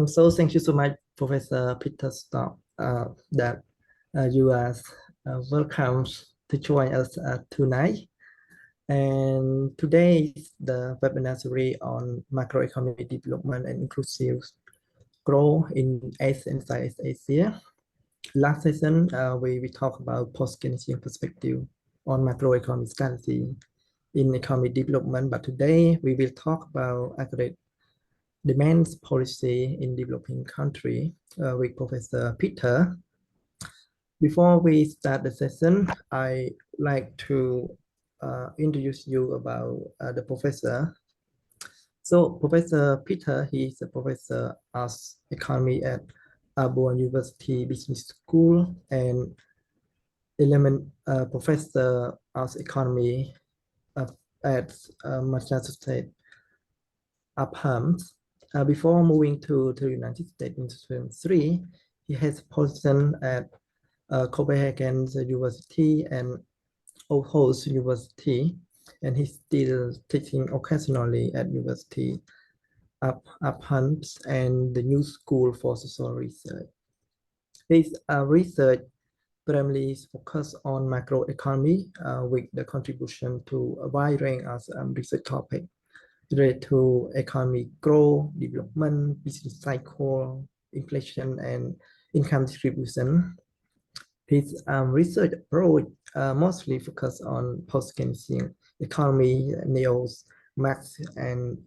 So thank you so much, Professor Peter Stock, that you are welcome to join us tonight. And today is the webinar series on macroeconomic development and inclusive growth in East and Southeast Asia. Last session, we talked about post-Keynesian perspective on macroeconomic strategy in economic development, but today we will talk about aggregate demand policy in developing country with Professor Peter. Before we start the session, I like to introduce you about the professor. So Professor Peter, he is a professor of economy at Auburn University Business School and professor of economy at Massachusetts Amherst. Before moving to the United States in 2003, he has position at Copenhagen University and Aarhus University, and he's still teaching occasionally at University of Amherst and the New School for Social Research. His research primarily focused on macroeconomy with the contribution to a wide range of research topics related to economic growth, development, business cycle, inflation, and income distribution. His research approach mostly focused on post-Keynesian economy, neo-Marx and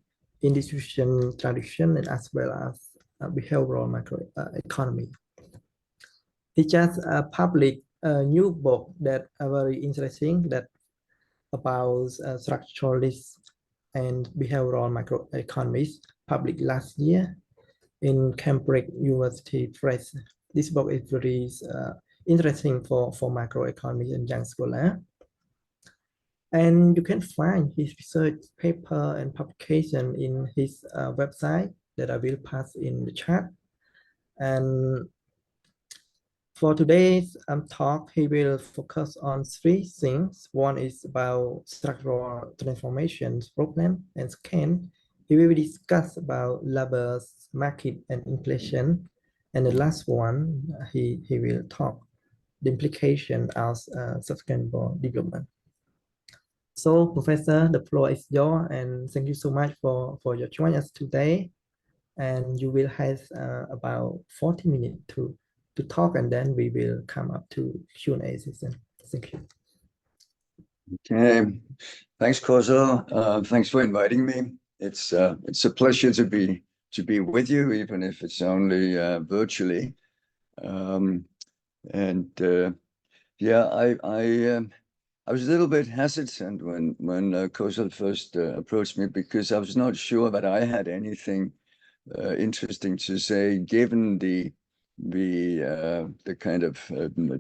institution tradition, and as well as behavioral macroeconomy. He just published a new book that very interesting that about structuralist and behavioral macroeconomics, published last year in Cambridge University Press. This book is very interesting for macroeconomics and young scholar. And you can find his research paper and publication in his website that I will pass in the chat. And for today's talk, he will focus on three things. One is about structural transformations problem, and second, he will discuss about labor market and inflation. And the last one, he will talk the implication of sustainable development. So, Professor, the floor is yours, and thank you so much for your joining us today. And you will have about 40 minutes to talk, and then we will come up to Q&A session. Thank you. Okay, thanks, Kozo. Thanks for inviting me. It's a pleasure to be with you, even if it's only virtually. Yeah, I was a little bit hesitant when Kozo first approached me, because I was not sure that I had anything interesting to say, given the kind of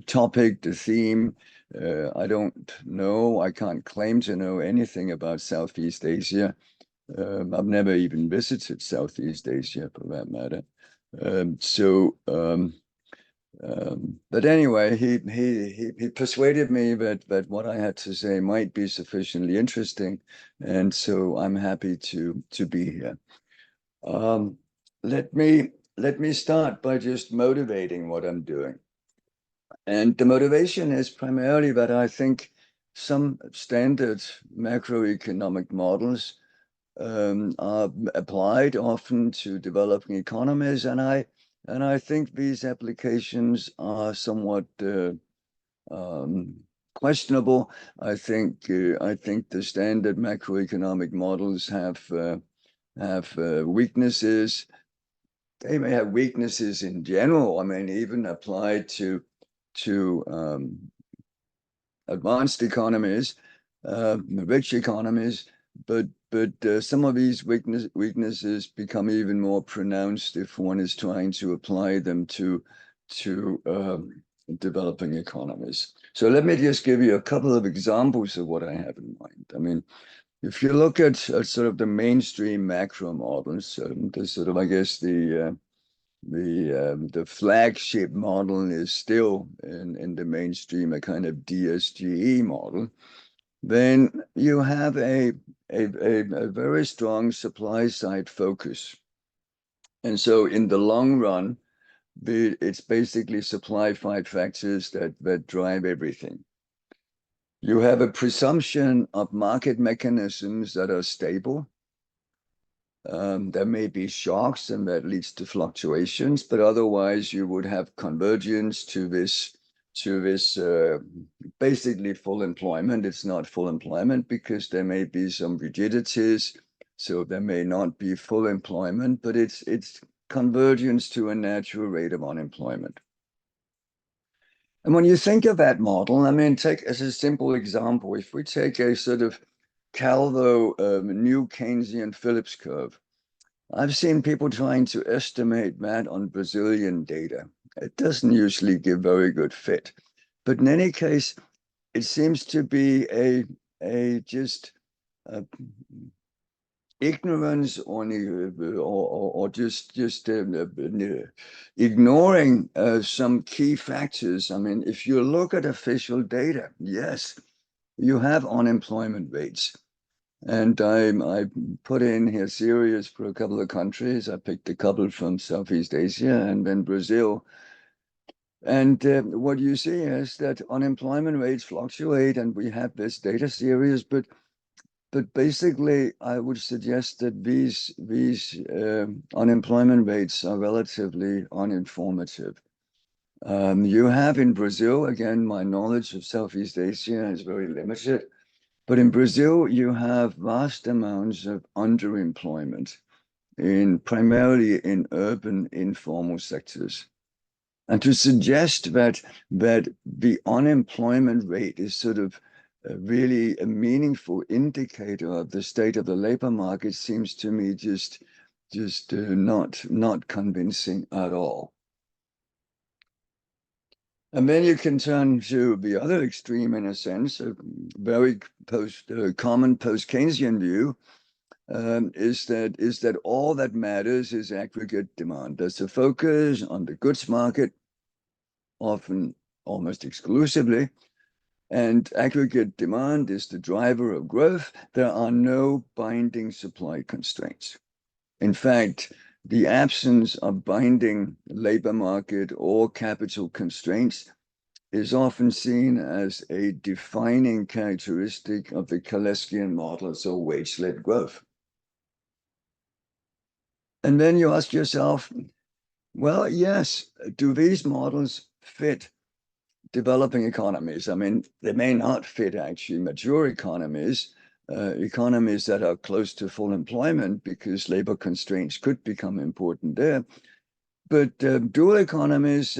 topic, the theme. I don't know, I can't claim to know anything about Southeast Asia. I've never even visited Southeast Asia, for that matter. But anyway, he persuaded me that what I had to say might be sufficiently interesting, and so I'm happy to be here. Let me start by just motivating what I'm doing. And the motivation is primarily that I think some standard macroeconomic models are applied often to developing economies, and I think these applications are somewhat questionable. I think the standard macroeconomic models have weaknesses. They may have weaknesses in general. I mean, even applied to advanced economies, rich economies, but some of these weaknesses become even more pronounced if one is trying to apply them to developing economies. So let me just give you a couple of examples of what I have in mind. I mean, if you look at sort of the mainstream macro models, the sort of, I guess, the flagship model is still in the mainstream a kind of DSGE model, then you have a very strong supply side focus. And so in the long run, it's basically supply-side factors that drive everything. You have a presumption of market mechanisms that are stable. There may be shocks and that leads to fluctuations, but otherwise you would have convergence to this basically full employment. It's not full employment because there may be some rigidities, so there may not be full employment, but it's convergence to a natural rate of unemployment. And when you think of that model, I mean, take as a simple example, if we take a sort of Calvo new Keynesian Phillips curve, I've seen people trying to estimate that on Brazilian data. It doesn't usually give very good fit. But in any case, it seems to be a just ignorance or just ignoring some key factors. I mean, if you look at official data, yes, you have unemployment rates. And I put in here series for a couple of countries. I picked a couple from Southeast Asia and then Brazil. And what you see is that unemployment rates fluctuate, and we have this data series, but basically, I would suggest that these unemployment rates are relatively uninformative. You have in Brazil, again, my knowledge of Southeast Asia is very limited. But in Brazil, you have vast amounts of underemployment primarily in urban informal sectors. And to suggest that the unemployment rate is sort of really a meaningful indicator of the state of the labor market seems to me just not convincing at all. And then you can turn to the other extreme, in a sense, a very common post-Keynesian view, is that all that matters is aggregate demand. There's a focus on the goods market, often almost exclusively, and aggregate demand is the driver of growth. There are no binding supply constraints. In fact, the absence of binding labor market or capital constraints is often seen as a defining characteristic of the Kaleskian model, so wage-led growth. And then you ask yourself, well, yes, do these models fit developing economies? I mean, they may not fit actually mature economies, economies that are close to full employment because labor constraints could become important there. But dual economies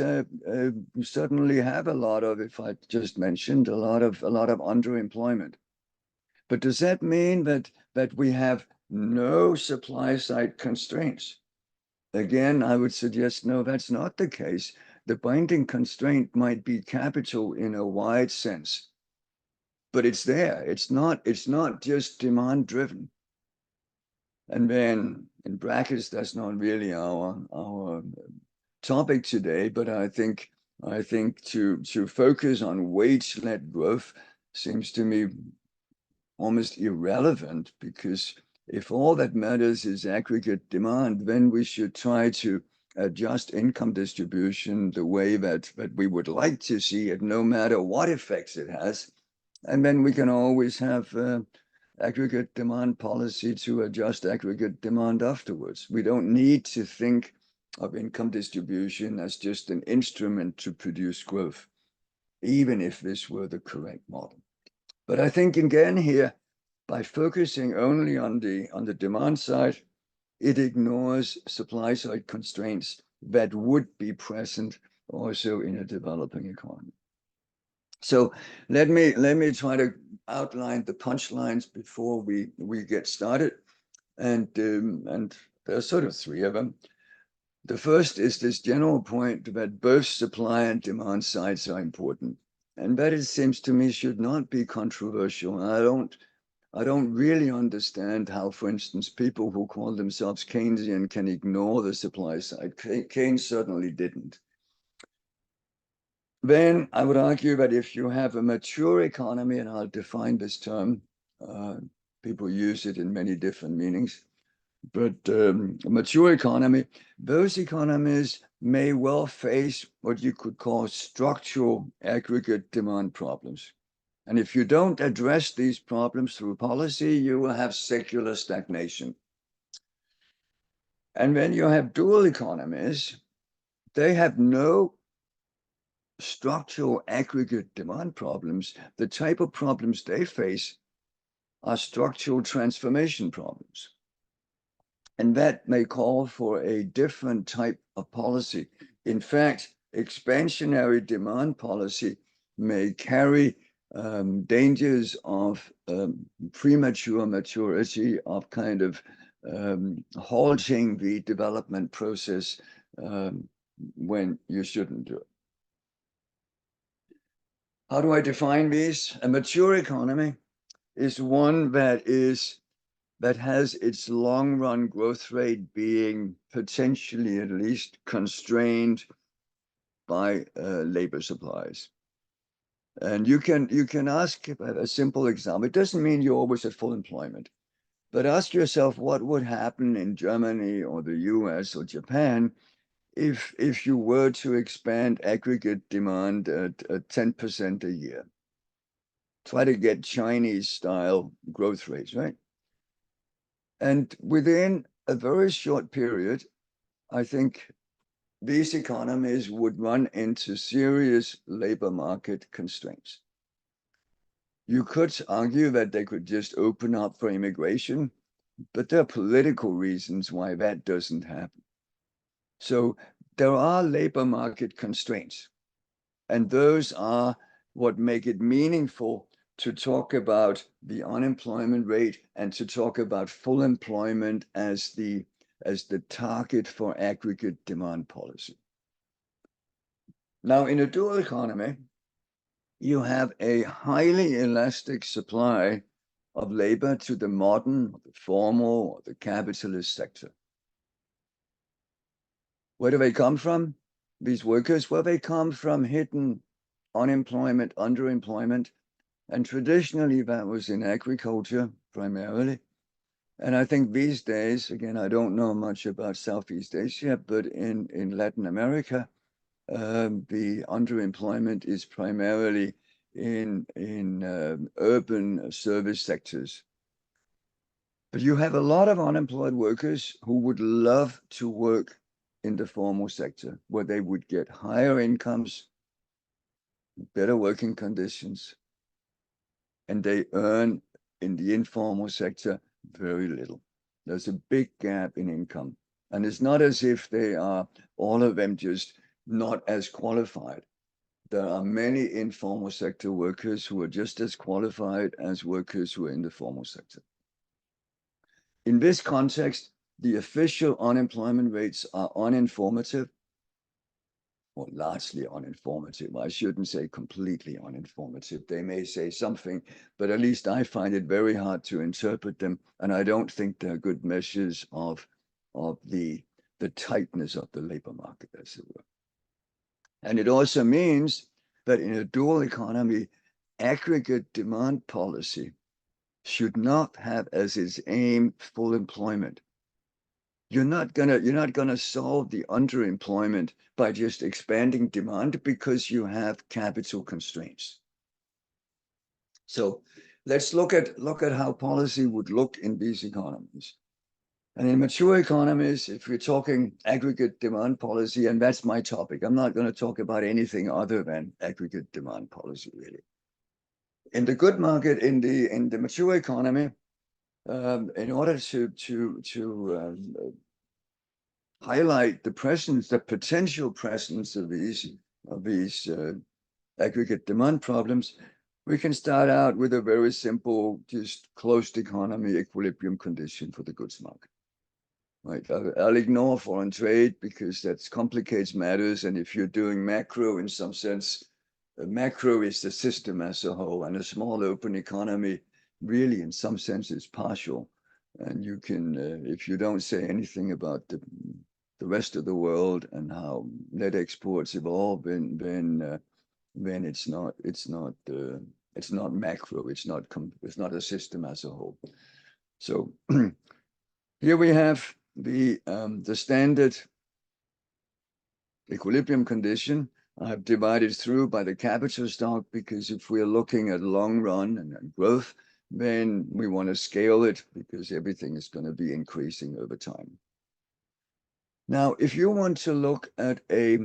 certainly have a lot of, if I just mentioned, a lot of underemployment. But does that mean that we have no supply side constraints? Again, I would suggest no, that's not the case. The binding constraint might be capital in a wide sense, but it's there. It's not just demand driven. And then in brackets, that's not really our topic today, but I think to focus on wage-led growth seems to me almost irrelevant, because if all that matters is aggregate demand, then we should try to adjust income distribution the way that we would like to see it, no matter what effects it has. And then we can always have aggregate demand policy to adjust aggregate demand afterwards. We don't need to think of income distribution as just an instrument to produce growth, even if this were the correct model. But I think again here, by focusing only on the demand side, it ignores supply side constraints that would be present also in a developing economy. So let me try to outline the punchlines before we get started, and there are sort of three of them. The first is this general point that both supply and demand sides are important, and that, it seems to me, should not be controversial. I don't really understand how, for instance, people who call themselves Keynesian can ignore the supply side. Keynes certainly didn't. Then I would argue that if you have a mature economy, and I'll define this term, people use it in many different meanings, But a mature economy, those economies may well face what you could call structural aggregate demand problems. And if you don't address these problems through policy, you will have secular stagnation. And when you have dual economies, they have no structural aggregate demand problems. The type of problems they face are structural transformation problems. And that may call for a different type of policy. In fact, expansionary demand policy may carry dangers of premature maturity, of kind of halting the development process when you shouldn't do it. How do I define these? A mature economy is one that has its long run growth rate being potentially at least constrained by labor supplies. And you can ask a simple example. It doesn't mean you're always at full employment, but ask yourself what would happen in Germany or the US or Japan if you were to expand aggregate demand at 10% a year. Try to get Chinese style growth rates, right? And within a very short period, I think these economies would run into serious labor market constraints. You could argue that they could just open up for immigration, but there are political reasons why that doesn't happen. So there are labor market constraints, and those are what make it meaningful to talk about the unemployment rate and to talk about full employment as the target for aggregate demand policy. Now, in a dual economy, you have a highly elastic supply of labor to the modern, the formal, or the capitalist sector. Where do they come from? These workers, well, they come from hidden unemployment, underemployment, and traditionally that was in agriculture primarily. And I think these days, again, I don't know much about Southeast Asia, but in Latin America, the underemployment is primarily in urban service sectors. But you have a lot of unemployed workers who would love to work in the formal sector, where they would get higher incomes, better working conditions, and they earn in the informal sector very little. There's a big gap in income. And it's not as if they are, all of them, just not as qualified. There are many informal sector workers who are just as qualified as workers who are in the formal sector. In this context, the official unemployment rates are uninformative, or largely uninformative. I shouldn't say completely uninformative. They may say something, but at least I find it very hard to interpret them, and I don't think they're good measures of the tightness of the labor market, as it were. And it also means that in a dual economy, aggregate demand policy should not have as its aim full employment. You're not gonna solve the underemployment by just expanding demand because you have capital constraints. So let's look at how policy would look in these economies. And in mature economies, if we're talking aggregate demand policy, and that's my topic, I'm not going to talk about anything other than aggregate demand policy, really. In the good market, in the mature economy, in order to highlight the potential presence of these aggregate demand problems, we can start out with a very simple, just closed economy equilibrium condition for the goods market. Right. I'll ignore foreign trade because that complicates matters. And if you're doing macro in some sense, macro is the system as a whole, and a small open economy really in some sense is partial. And you can, if you don't say anything about the rest of the world and how net exports evolve, then it's not macro. It's not a system as a whole. So Here we have the standard equilibrium condition. I've divided through by the capital stock, because if we're looking at long run and growth, then we want to scale it because everything is going to be increasing over time. Now, if you want to look at a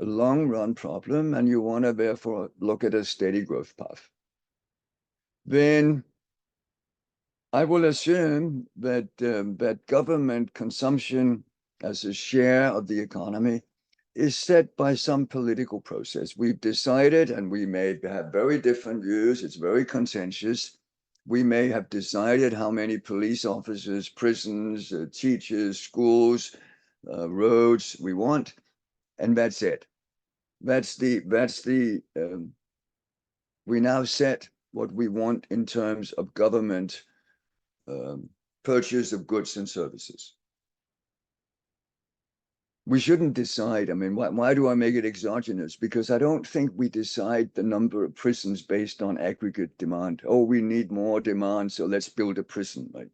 long run problem and you want to therefore look at a steady growth path, then I will assume that that government consumption as a share of the economy is set by some political process. We've decided, and we may have very different views, it's very contentious. We may have decided how many police officers, prisons, teachers, schools, roads we want, and that's it. We now set what we want in terms of government purchase of goods and services. We shouldn't decide. I mean, why do I make it exogenous? Because I don't think we decide the number of prisons based on aggregate demand. Oh, we need more demand, so let's build a prison. Right?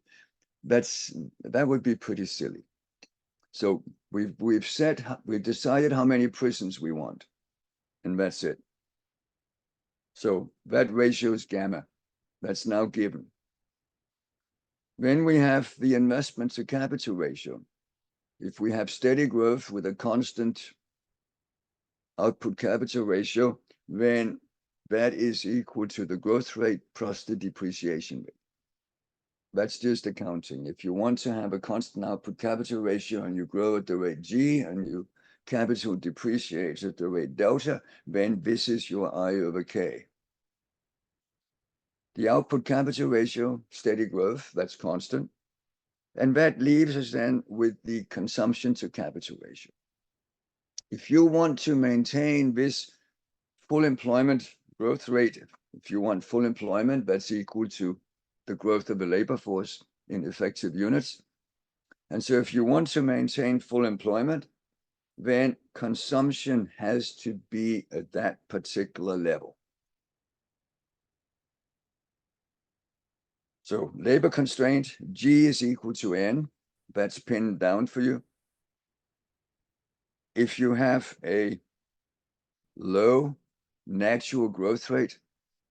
That would be pretty silly. So we've decided how many prisons we want, and that's it. So that ratio is gamma. That's now given. Then we have the investment to capital ratio. If we have steady growth with a constant output capital ratio, then that is equal to the growth rate plus the depreciation rate. That's just accounting. If you want to have a constant output capital ratio and you grow at the rate G and your capital depreciates at the rate delta, then this is your I over K. The output capital ratio, steady growth, that's constant. And that leaves us then with the consumption to capital ratio. If you want to maintain this full employment growth rate, if you want full employment, that's equal to the growth of the labor force in effective units. And so if you want to maintain full employment, then consumption has to be at that particular level. So labor constraint, G is equal to N. That's pinned down for you. If you have a low natural growth rate,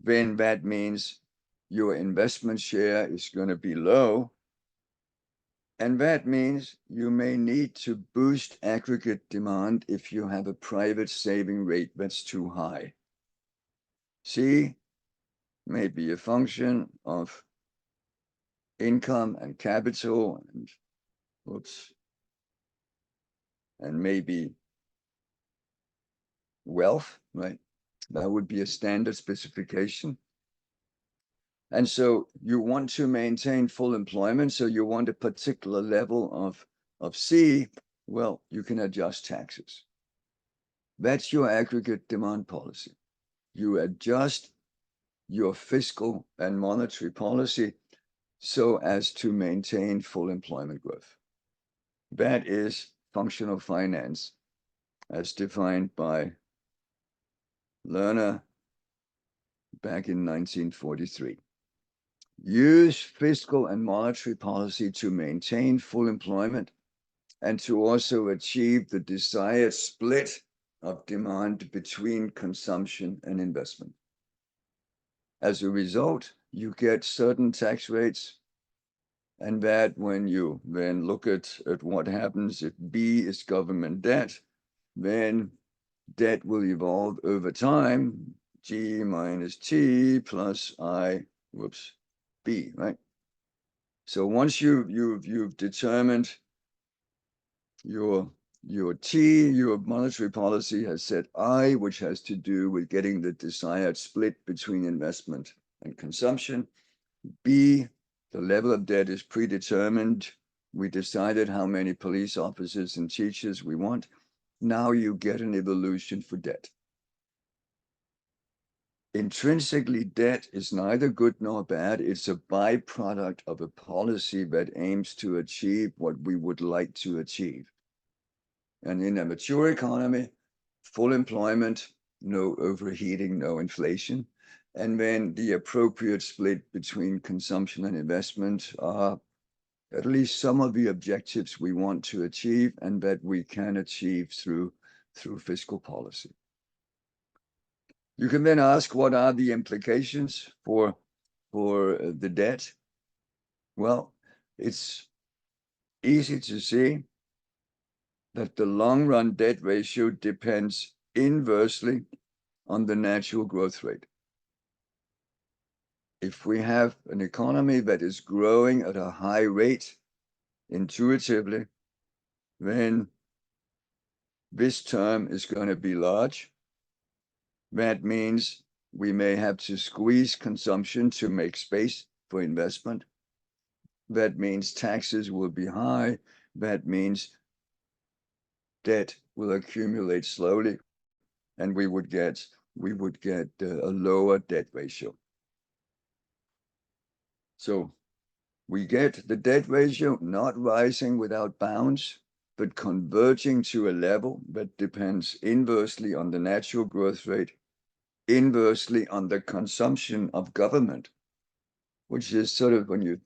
then that means your investment share is going to be low. And that means you may need to boost aggregate demand if you have a private saving rate that's too high. C may be a function of income and capital and maybe wealth, right? That would be a standard specification. And so you want to maintain full employment, so you want a particular level of C, well, you can adjust taxes. That's your aggregate demand policy. You adjust your fiscal and monetary policy so as to maintain full employment growth. That is functional finance as defined by Lerner back in 1943. Use fiscal and monetary policy to maintain full employment and to also achieve the desired split of demand between consumption and investment. As a result, you get certain tax rates, and that when you then look at what happens if B is government debt, then debt will evolve over time, G minus T plus I, B, right? So once you've determined your T, your monetary policy has set I, which has to do with getting the desired split between investment and consumption. B, the level of debt is predetermined. We decided how many police officers and teachers we want. Now you get an evolution for debt. Intrinsically, debt is neither good nor bad. It's a byproduct of a policy that aims to achieve what we would like to achieve. And in a mature economy, full employment, no overheating, no inflation, and then the appropriate split between consumption and investment are at least some of the objectives we want to achieve and that we can achieve through fiscal policy. You can then ask, what are the implications for the debt? Well, it's easy to see that the long-run debt ratio depends inversely on the natural growth rate. If we have an economy that is growing at a high rate, intuitively, then this term is going to be large. That means we may have to squeeze consumption to make space for investment. That means taxes will be high. That means debt will accumulate slowly, and we would get a lower debt ratio. So we get the debt ratio not rising without bounds, but converging to a level that depends inversely on the natural growth rate, inversely on the consumption of government, which is sort of, when you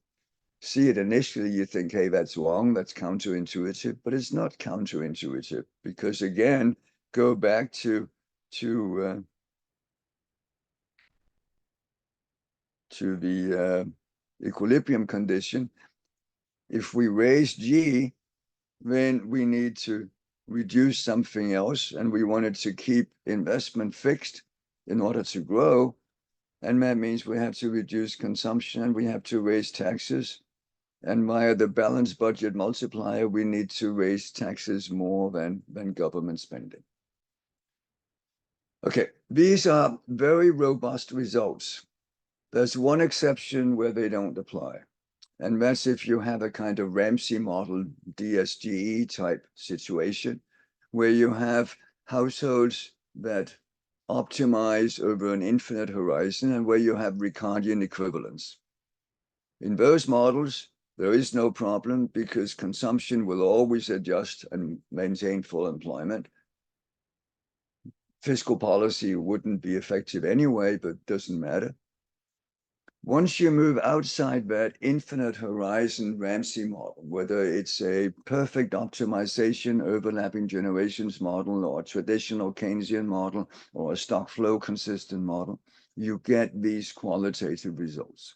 see it initially, you think, hey, that's wrong, that's counterintuitive, but it's not counterintuitive, because again, go back to the equilibrium condition. If we raise G, then we need to reduce something else, and we wanted to keep investment fixed in order to grow. And that means we have to reduce consumption, and we have to raise taxes. And via the balanced budget multiplier, we need to raise taxes more than government spending. Okay, these are very robust results. There's one exception where they don't apply. And that's if you have a kind of Ramsey model, DSGE type situation, where you have households that optimize over an infinite horizon and where you have Ricardian equivalence. In those models, there is no problem because consumption will always adjust and maintain full employment. Fiscal policy wouldn't be effective anyway, but doesn't matter. Once you move outside that infinite horizon Ramsey model, whether it's a perfect optimization overlapping generations model or a traditional Keynesian model or a stock flow consistent model, you get these qualitative results.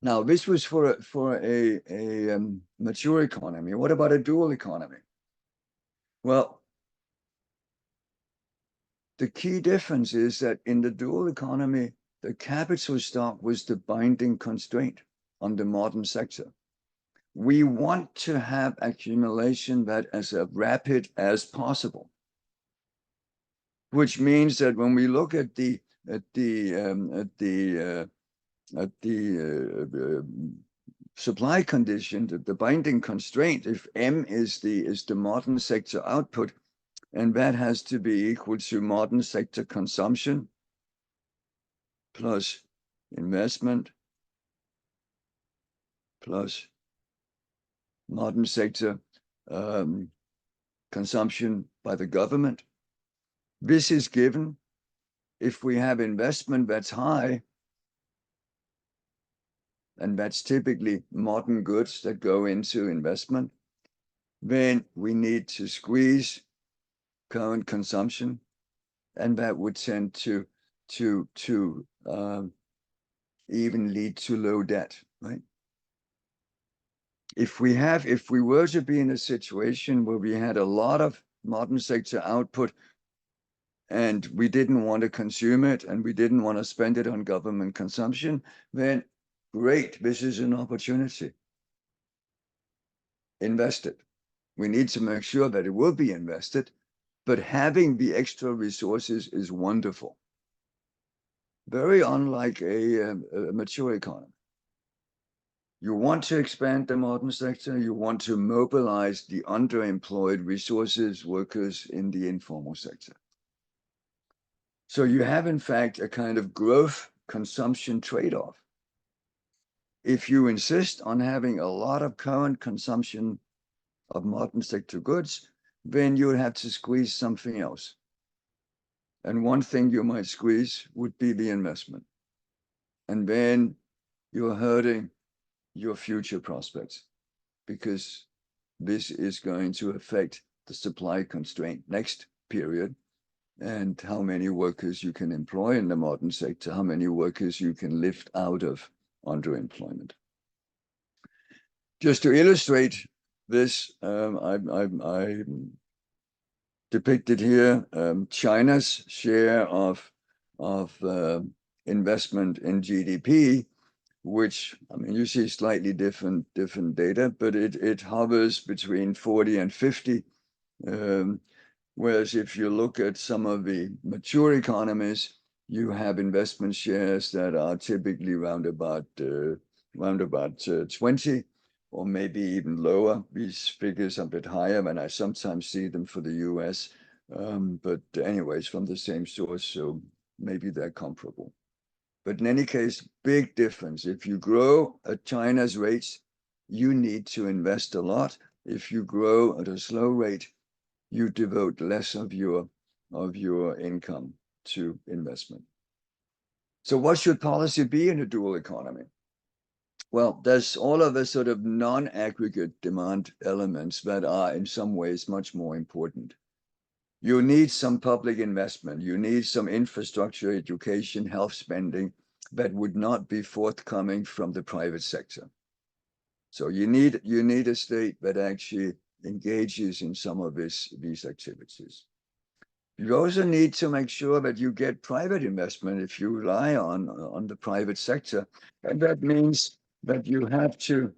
Now, this was for a mature economy. What about a dual economy? Well, the key difference is that in the dual economy, the capital stock was the binding constraint on the modern sector. We want to have accumulation that is as rapid as possible, which means that when we look at the supply condition, the binding constraint, if M is the modern sector output, and that has to be equal to modern sector consumption plus investment plus modern sector consumption by the government. This is given if we have investment that's high, and that's typically modern goods that go into investment, then we need to squeeze current consumption, and that would tend to even lead to low debt, right? If we were to be in a situation where we had a lot of modern sector output and we didn't want to consume it and we didn't want to spend it on government consumption, then great, this is an opportunity. Invest it. We need to make sure that it will be invested, but having the extra resources is wonderful. Very unlike a mature economy. You want to expand the modern sector, you want to mobilize the underemployed resources workers in the informal sector. So you have, in fact, a kind of growth consumption trade-off. If you insist on having a lot of current consumption of modern sector goods, then you would have to squeeze something else. And one thing you might squeeze would be the investment. And then you're hurting your future prospects, because this is going to affect the supply constraint next period, and how many workers you can employ in the modern sector, how many workers you can lift out of underemployment. Just to illustrate this, I depicted here China's share of investment in GDP, which, I mean, you see slightly different data, but it hovers between 40 and 50. Whereas if you look at some of the mature economies, you have investment shares that are typically round about 20, or maybe even lower. These figures are a bit higher, and I sometimes see them for the US. But anyways, from the same source, so maybe they're comparable. But in any case, big difference. If you grow at China's rates, you need to invest a lot. If you grow at a slow rate, you devote less of your income to investment. So what should policy be in a dual economy? Well, there's all of the sort of non-aggregate demand elements that are in some ways much more important. You need some public investment. You need some infrastructure, education, health spending that would not be forthcoming from the private sector. So you need a state that actually engages in some of these activities. You also need to make sure that you get private investment if you rely on the private sector. And that means that you have to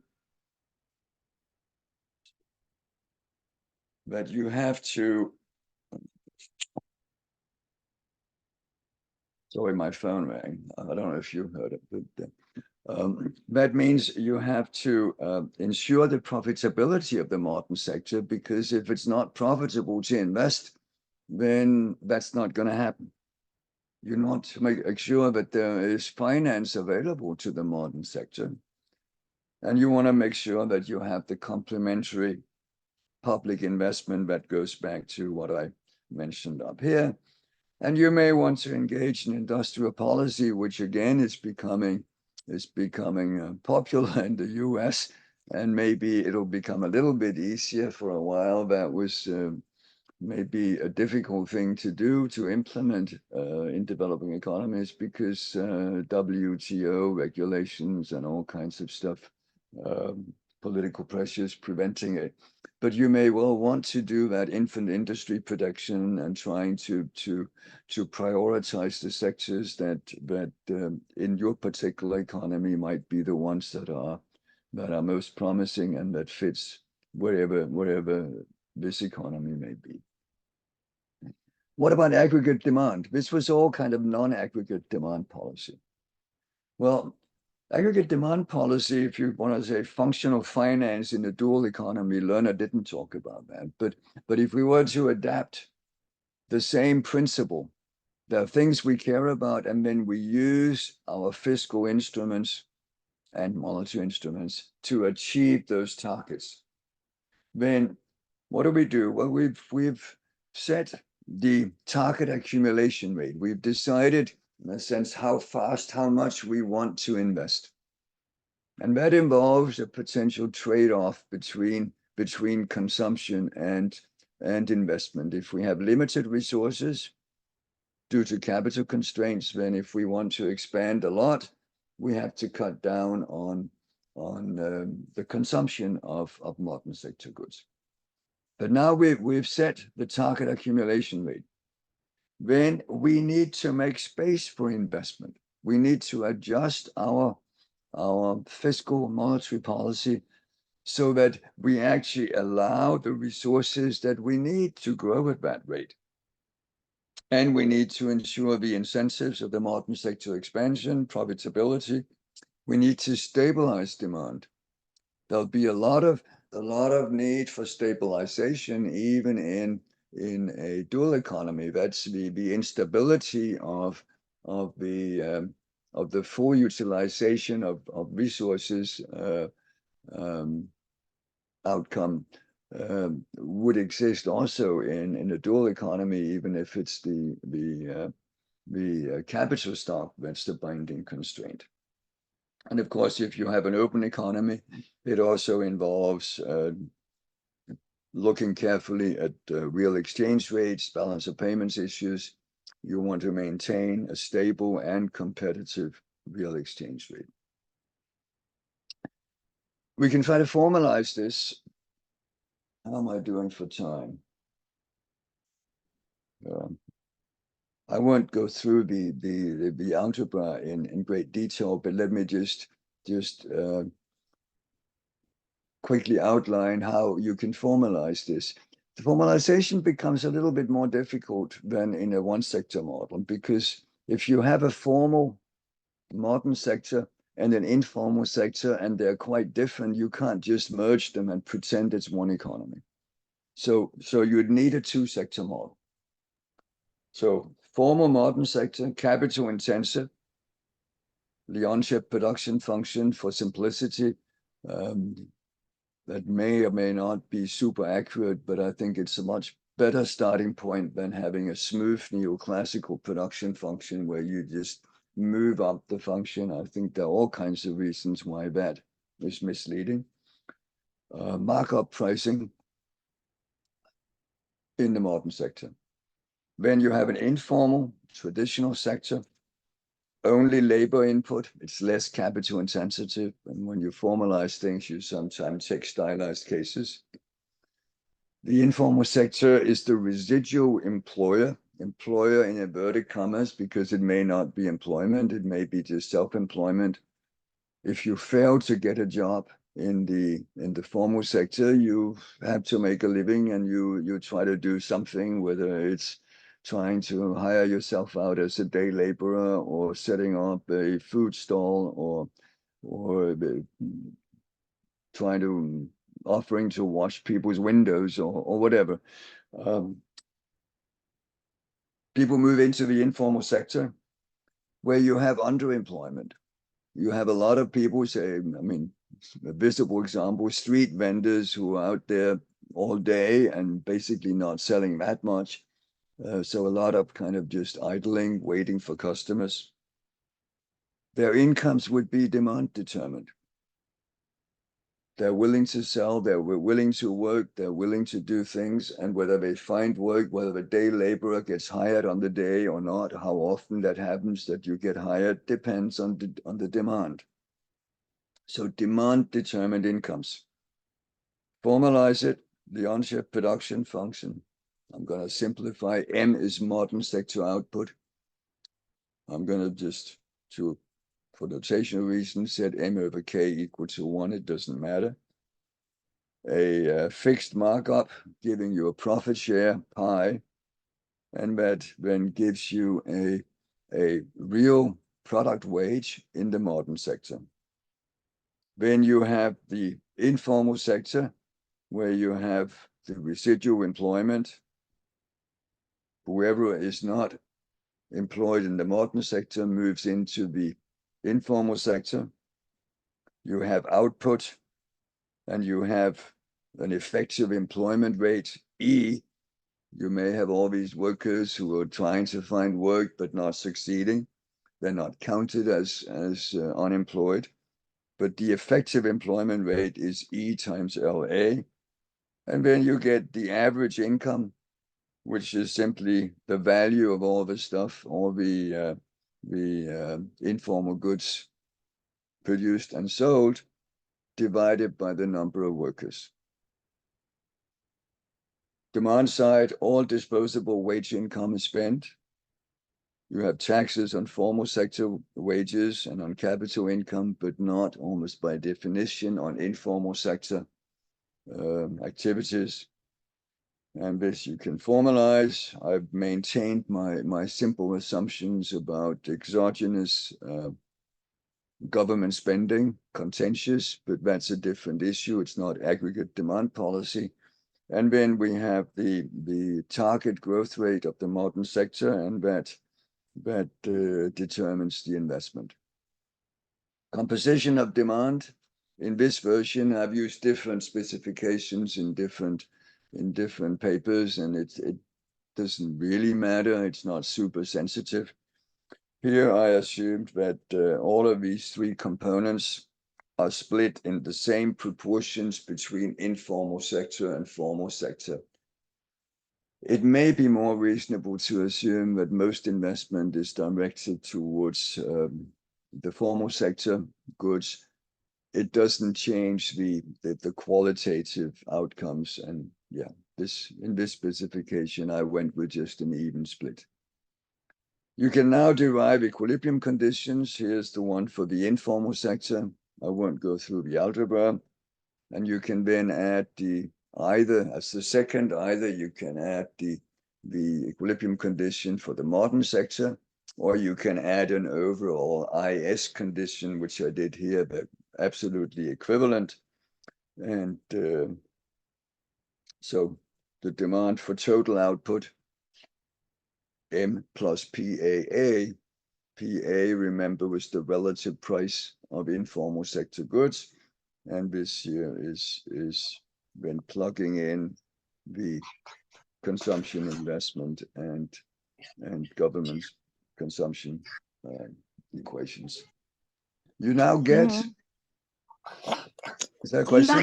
sorry, my phone rang. I don't know if you heard it, but that means you have to ensure the profitability of the modern sector, because if it's not profitable to invest, then that's not going to happen. You want to make sure that there is finance available to the modern sector. And you want to make sure that you have the complementary public investment that goes back to what I mentioned up here. And you may want to engage in industrial policy, which again is becoming popular in the US, and maybe it'll become a little bit easier. For a while, that was maybe a difficult thing to do, to implement in developing economies, because WTO regulations and all kinds of stuff, political pressures preventing it. But you may well want to do that infant industry production and trying to prioritize the sectors that in your particular economy might be the ones that are most promising and that fits wherever this economy may be. What about aggregate demand? This was all kind of non-aggregate demand policy. Well, aggregate demand policy, if you want to say functional finance in a dual economy, Lerner didn't talk about that. But if we were to adapt the same principle, there are things we care about, and then we use our fiscal instruments and monetary instruments to achieve those targets. Then what do? Well, we've set the target accumulation rate. We've decided, in a sense, how fast, how much we want to invest. And that involves a potential trade-off between consumption and investment. If we have limited resources due to capital constraints, then if we want to expand a lot, we have to cut down on the consumption of modern sector goods. But now we've set the target accumulation rate. Then we need to make space for investment. We need to adjust our fiscal monetary policy so that we actually allow the resources that we need to grow at that rate. And we need to ensure the incentives of the modern sector expansion, profitability. We need to stabilize demand. There'll be a lot of need for stabilization, even in a dual economy. That's the instability of the full utilization of resources outcome would exist also in a dual economy, even if it's the capital stock that's the binding constraint. And of course, if you have an open economy, it also involves looking carefully at real exchange rates, balance of payments issues. You want to maintain a stable and competitive real exchange rate. We can try to formalize this. How am I doing for time? I won't go through the algebra in great detail, but let me just quickly outline how you can formalize this. The formalization becomes a little bit more difficult than in a one-sector model, because if you have a formal modern sector and an informal sector, and they're quite different, you can't just merge them and pretend it's one economy. So you'd need a two-sector model. So formal modern sector, capital intensive, the on-chip production function for simplicity, that may or may not be super accurate, but I think it's a much better starting point than having a smooth neoclassical production function where you just move up the function. I think there are all kinds of reasons why that is misleading. Markup pricing in the modern sector. When you have an informal, traditional sector, only labor input, it's less capital intensive. And when you formalize things, you sometimes take stylized cases. The informal sector is the residual employer in inverted commas, because it may not be employment, it may be just self-employment. If you fail to get a job in the formal sector, you have to make a living, and you try to do something, whether it's trying to hire yourself out as a day laborer, or setting up a food stall, or trying to offering to wash people's windows, or whatever. People move into the informal sector where you have underemployment. You have a lot of people, say, I mean, a visible example, street vendors who are out there all day and basically not selling that much. So a lot of kind of just idling, waiting for customers. Their incomes would be demand determined. They're willing to sell, they're willing to work, they're willing to do things, and whether they find work, whether the day laborer gets hired on the day or not, how often that happens that you get hired, depends on the demand. So demand determined incomes. Formalize it, the on-chip production function. I'm going to simplify. M is modern sector output. I'm going to just, for notational reasons, set M over K equal to 1. It doesn't matter. A fixed markup giving you a profit share, pi, and that then gives you a real product wage in the modern sector. Then you have the informal sector, where you have the residual employment. Whoever is not employed in the modern sector moves into the informal sector. You have output, and you have an effective employment rate, E. You may have all these workers who are trying to find work but not succeeding. They're not counted as unemployed, but the effective employment rate is E times LA. And then you get the average income, which is simply the value of all the stuff, all the informal goods produced and sold, divided by the number of workers. Demand side, all disposable wage income is spent. You have taxes on formal sector wages and on capital income, but not, almost by definition, on informal sector activities. And this you can formalize. I've maintained my simple assumptions about exogenous government spending, contentious, but that's a different issue. It's not aggregate demand policy. And then we have the target growth rate of the modern sector, and that determines the investment. Composition of demand. In this version, I've used different specifications in different papers, and it doesn't really matter. It's not super sensitive. Here I assumed that all of these three components are split in the same proportions between informal sector and formal sector. It may be more reasonable to assume that most investment is directed towards the formal sector goods. It doesn't change the qualitative outcomes. And yeah, in this specification, I went with just an even split. You can now derive equilibrium conditions. Here's the one for the informal sector. I won't go through the algebra. And you can then add either you can add the equilibrium condition for the modern sector, or you can add an overall IS condition, which I did here, but absolutely equivalent. And so the demand for total output, M plus PAA. PA, remember, was the relative price of informal sector goods. And this here is when plugging in the consumption, investment, and government consumption equations. You now get, is that a question?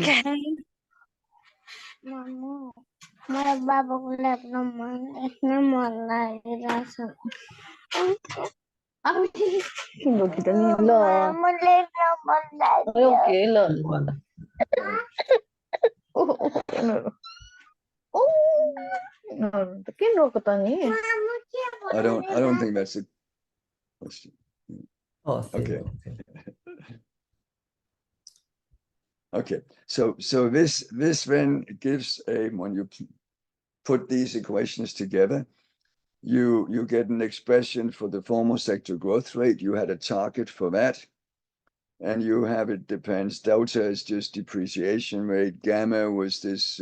I don't think that's a question. Oh, okay. Okay, so this then gives when you put these equations together, you get an expression for the formal sector growth rate. You had a target for that, and you have it depends. Delta is just depreciation rate. Gamma was this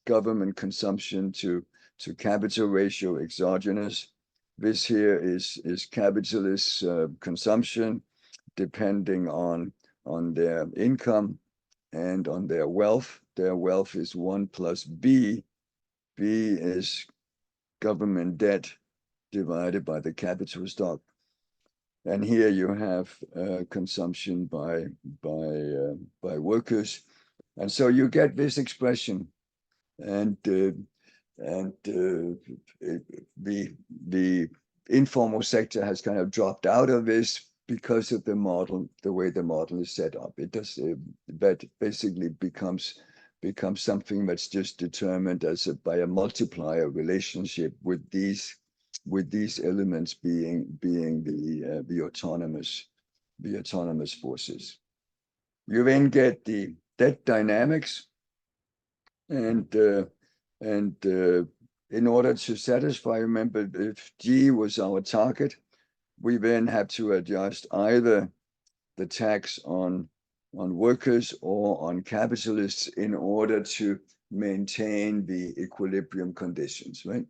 government consumption to capital ratio exogenous. This here is capitalist consumption depending on their income and on their wealth. Their wealth is 1 plus B. B is government debt divided by the capital stock. And here you have consumption by workers. And so you get this expression. And the informal sector has kind of dropped out of this because of the model, the way the model is set up. It does that basically becomes something that's just determined by a multiplier relationship with these elements being the autonomous forces. You then get the debt dynamics, and in order to satisfy, remember, if G was our target, we then have to adjust either the tax on workers or on capitalists in order to maintain the equilibrium conditions, right?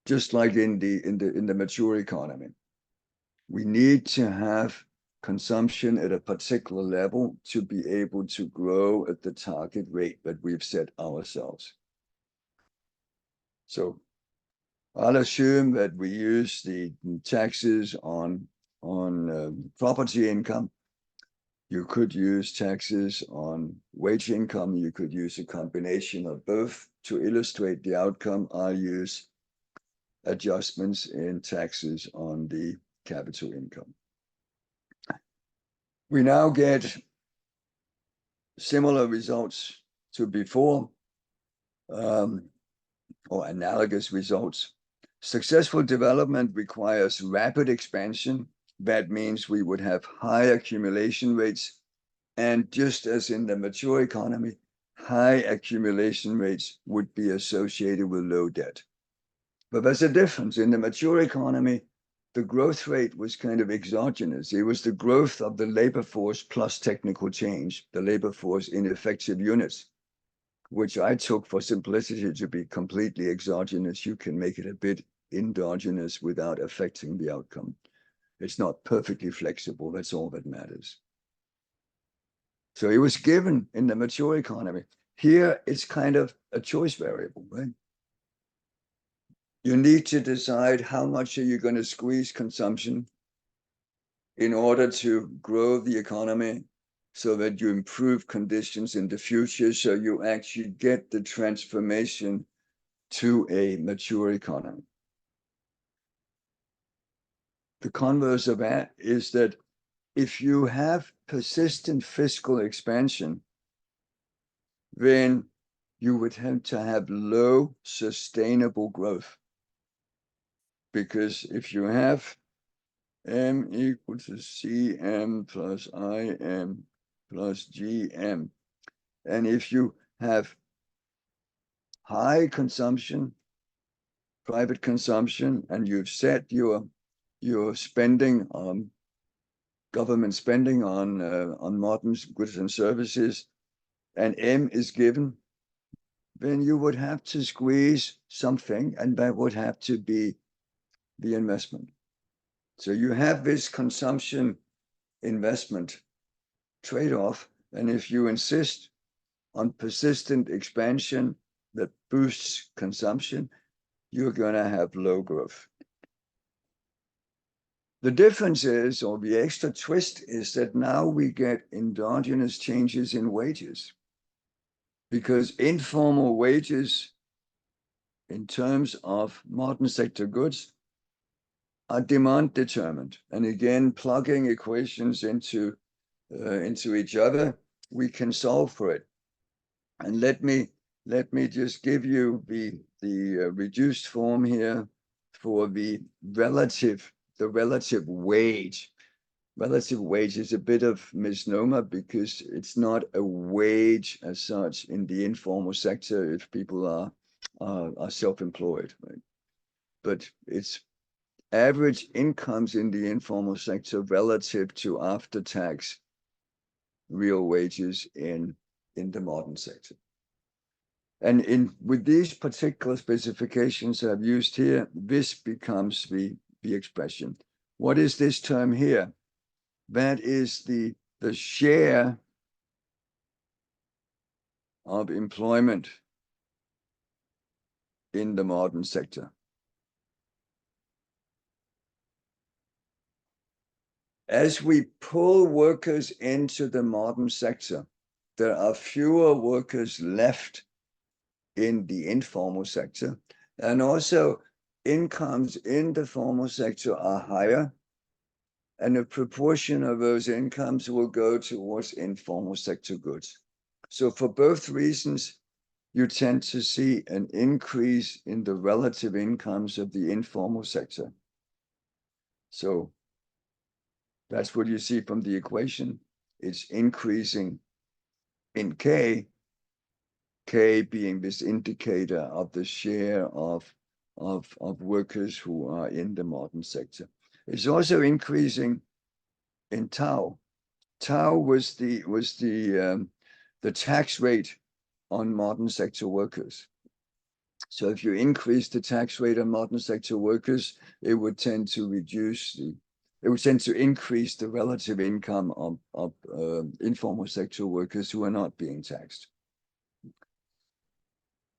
Just like in the mature economy, we need to have consumption at a particular level to be able to grow at the target rate that we've set ourselves. So I'll assume that we use the taxes on property income. You could use taxes on wage income. You could use a combination of both to illustrate the outcome. I'll use adjustments in taxes on the capital income. We now get similar results to before, or analogous results. Successful development requires rapid expansion. That means we would have high accumulation rates. And just as in the mature economy, high accumulation rates would be associated with low debt. But there's a difference. In the mature economy, the growth rate was kind of exogenous. It was the growth of the labor force plus technical change, the labor force in effective units, which I took for simplicity to be completely exogenous. You can make it a bit endogenous without affecting the outcome. It's not perfectly flexible. That's all that matters. So it was given in the mature economy. Here, it's kind of a choice variable, right? You need to decide how much are you going to squeeze consumption in order to grow the economy so that you improve conditions in the future, so you actually get the transformation to a mature economy. The converse of that is that if you have persistent fiscal expansion, then you would have to have low sustainable growth. Because if you have M equal to Cm plus Im plus Gm, and if you have high consumption, private consumption, and you've set your spending on government spending on modern goods and services, and M is given, then you would have to squeeze something, and that would have to be the investment. So you have this consumption investment trade-off, and if you insist on persistent expansion that boosts consumption, you're going to have low growth. The difference is, or the extra twist is, that now we get endogenous changes in wages, because informal wages in terms of modern sector goods are demand determined. And again, plugging equations into each other, we can solve for it. And let me just give you the reduced form here for the relative wage. Relative wage is a bit of misnomer because it's not a wage as such in the informal sector if people are self-employed, right? But it's average incomes in the informal sector relative to after-tax real wages in the modern sector. And with these particular specifications I've used here, this becomes the expression. What is this term here? That is the share of employment in the modern sector. As we pull workers into the modern sector, there are fewer workers left in the informal sector, and also incomes in the formal sector are higher, and a proportion of those incomes will go towards informal sector goods. So for both reasons, you tend to see an increase in the relative incomes of the informal sector. So that's what you see from the equation. It's increasing in K being this indicator of the share of workers who are in the modern sector. It's also increasing in tau. Tau was the tax rate on modern sector workers. So if you increase the tax rate on modern sector workers, it would tend to increase the relative income of informal sector workers who are not being taxed.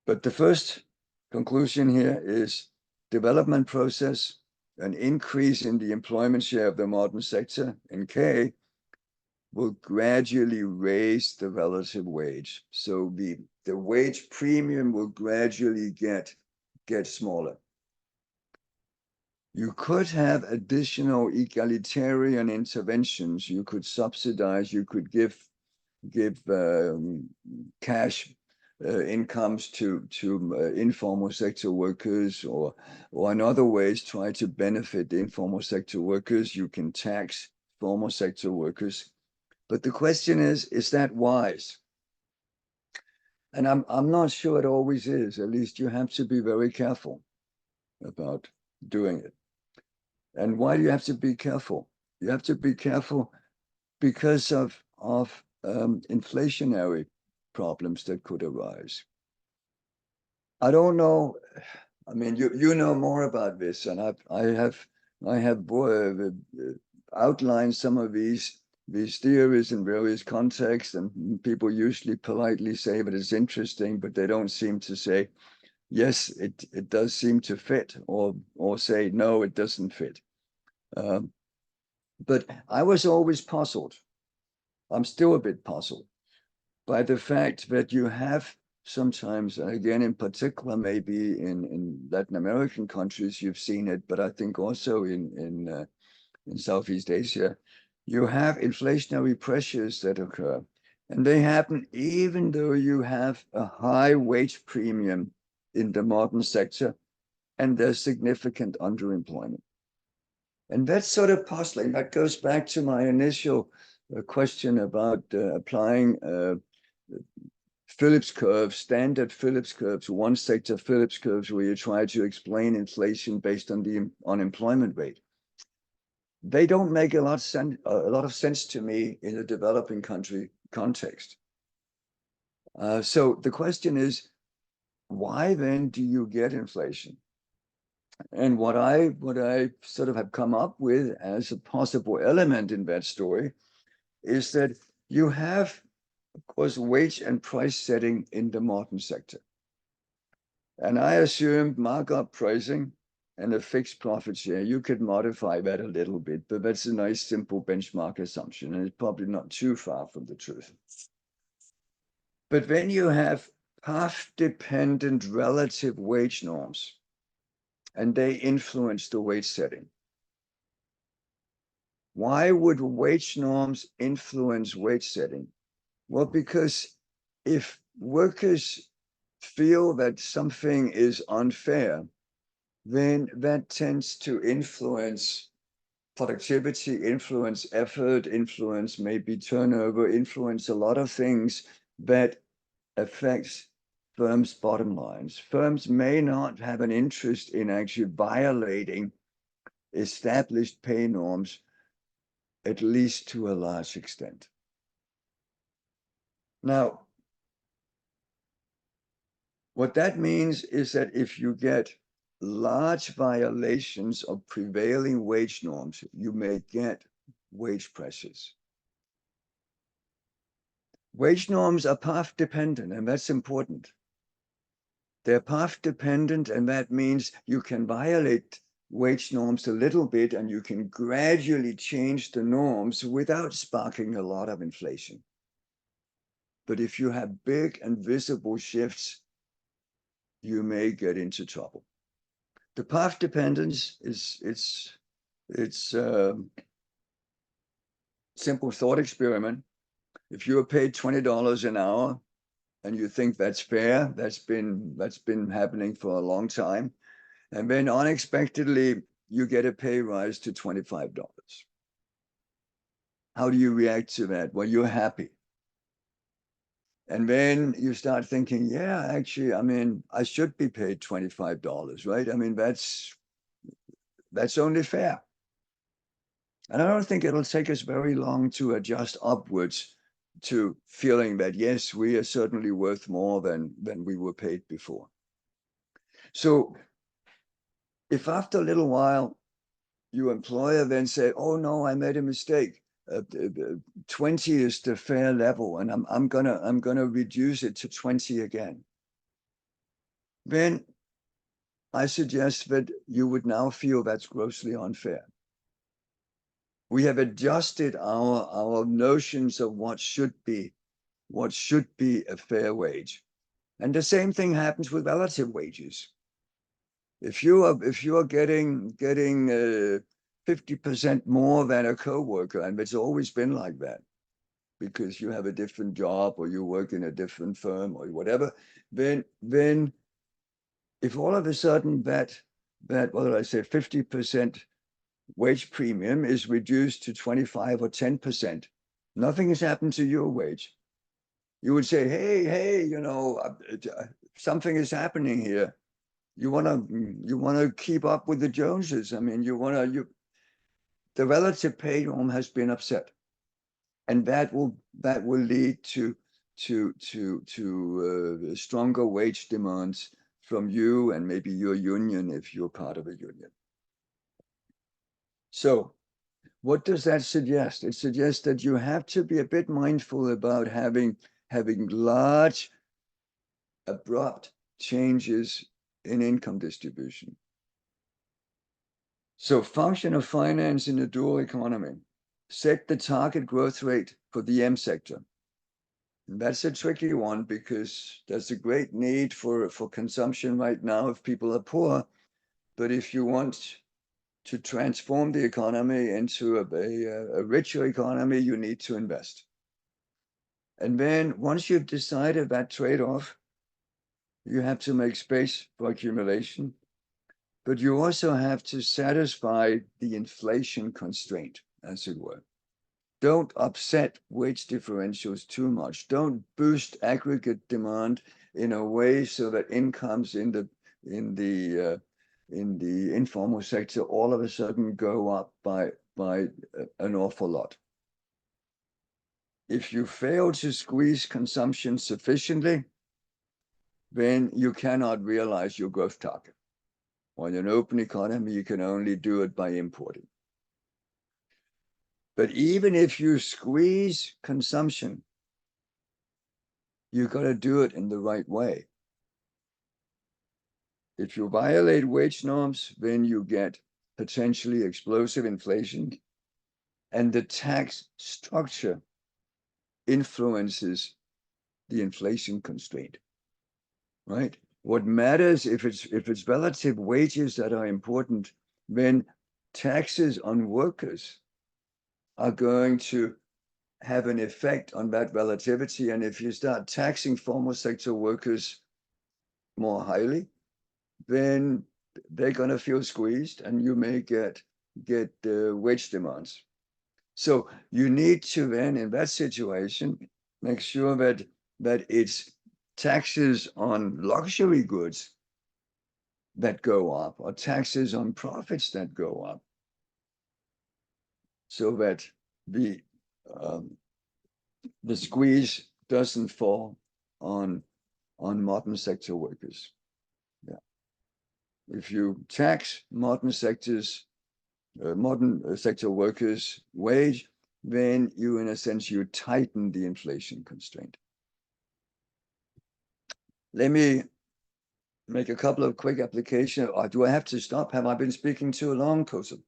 But the first conclusion here is development process, an increase in the employment share of the modern sector in K will gradually raise the relative wage. So the wage premium will gradually get smaller. You could have additional egalitarian interventions. You could subsidize, you could give cash incomes to informal sector workers, or in other ways try to benefit the informal sector workers. You can tax formal sector workers. But the question is that wise? And I'm not sure it always is. At least you have to be very careful about doing it. And why do you have to be careful? You have to be careful because of inflationary problems that could arise. I don't know. I mean, you know more about this, and I have outlined some of these theories in various contexts, and people usually politely say that it's interesting, but they don't seem to say yes, it does seem to fit, or say, no, it doesn't fit. But I was always puzzled. I'm still a bit puzzled by the fact that you have sometimes, and again, in particular, maybe in Latin American countries, you've seen it, but I think also in Southeast Asia, you have inflationary pressures that occur. And they happen even though you have a high wage premium in the modern sector and there's significant underemployment. And that's sort of puzzling. That goes back to my initial question about applying Phillips curves, standard Phillips curves, one sector Phillips curves, where you try to explain inflation based on the unemployment rate. They don't make a lot of sense to me in a developing country context. So the question is, why then do you get inflation? And what I sort of have come up with as a possible element in that story is that you have, of course, wage and price setting in the modern sector. And I assumed markup pricing and a fixed profit share. You could modify that a little bit, but that's a nice, simple benchmark assumption, and it's probably not too far from the truth. But when you have path-dependent relative wage norms, and they influence the wage setting, why would wage norms influence wage setting? Well, because if workers feel that something is unfair, then that tends to influence productivity, influence effort, influence maybe turnover, influence a lot of things that affects firms' bottom lines. Firms may not have an interest in actually violating established pay norms, at least to a large extent. Now, what that means is that if you get large violations of prevailing wage norms, you may get wage pressures. Wage norms are path dependent, and that's important. They're path dependent, and that means you can violate wage norms a little bit, and you can gradually change the norms without sparking a lot of inflation. But if you have big and visible shifts, you may get into trouble. The path dependence is simple thought experiment. If you are paid $20 an hour and you think that's fair, that's been happening for a long time, and then unexpectedly you get a pay rise to $25. How do you react to that? Well, you're happy. And then you start thinking, yeah, actually, I mean, I should be paid $25, right? I mean, that's only fair. And I don't think it'll take us very long to adjust upwards to feeling that, yes, we are certainly worth more than we were paid before. So if after a little while, your employer then say, oh, no, I made a mistake. 20 is the fair level, and I'm gonna reduce it to 20 again. Then I suggest that you would now feel that's grossly unfair. We have adjusted our notions of what should be a fair wage. And the same thing happens with relative wages. If you are getting 50% more than a coworker, and it's always been like that, because you have a different job or you work in a different firm or whatever, then if all of a sudden that what did I say, 50% wage premium is reduced to 25 or 10%, nothing has happened to your wage. You would say, hey, you know, something is happening here. You want to keep up with the Joneses. I mean, the relative pay norm has been upset, and that will lead to stronger wage demands from you and maybe your union if you're part of a union. So what does that suggest? It suggests that you have to be a bit mindful about having large, abrupt changes in income distribution. So function of finance in a dual economy. Set the target growth rate for the M sector. And that's a tricky one because there's a great need for consumption right now if people are poor. But if you want to transform the economy into a richer economy, you need to invest. And then once you've decided that trade-off, you have to make space for accumulation, but you also have to satisfy the inflation constraint, as it were. Don't upset wage differentials too much. Don't boost aggregate demand in a way so that incomes in the informal sector all of a sudden go up by an awful lot. If you fail to squeeze consumption sufficiently, then you cannot realize your growth target. On an open economy, you can only do it by importing. But even if you squeeze consumption, you got to do it in the right way. If you violate wage norms, then you get potentially explosive inflation, and the tax structure influences the inflation constraint, right? What matters if it's relative wages that are important, then taxes on workers are going to have an effect on that relativity. And if you start taxing formal sector workers more highly, then they're going to feel squeezed and you may get wage demands. So you need to then, in that situation, make sure that it's taxes on luxury goods that go up or taxes on profits that go up, so that the squeeze doesn't fall on modern sector workers. Yeah. If you tax modern sector workers' wage, then you, in a sense, you tighten the inflation constraint. Let me make a couple of quick applications. Or do I have to stop? Have I been speaking too long, Kosa?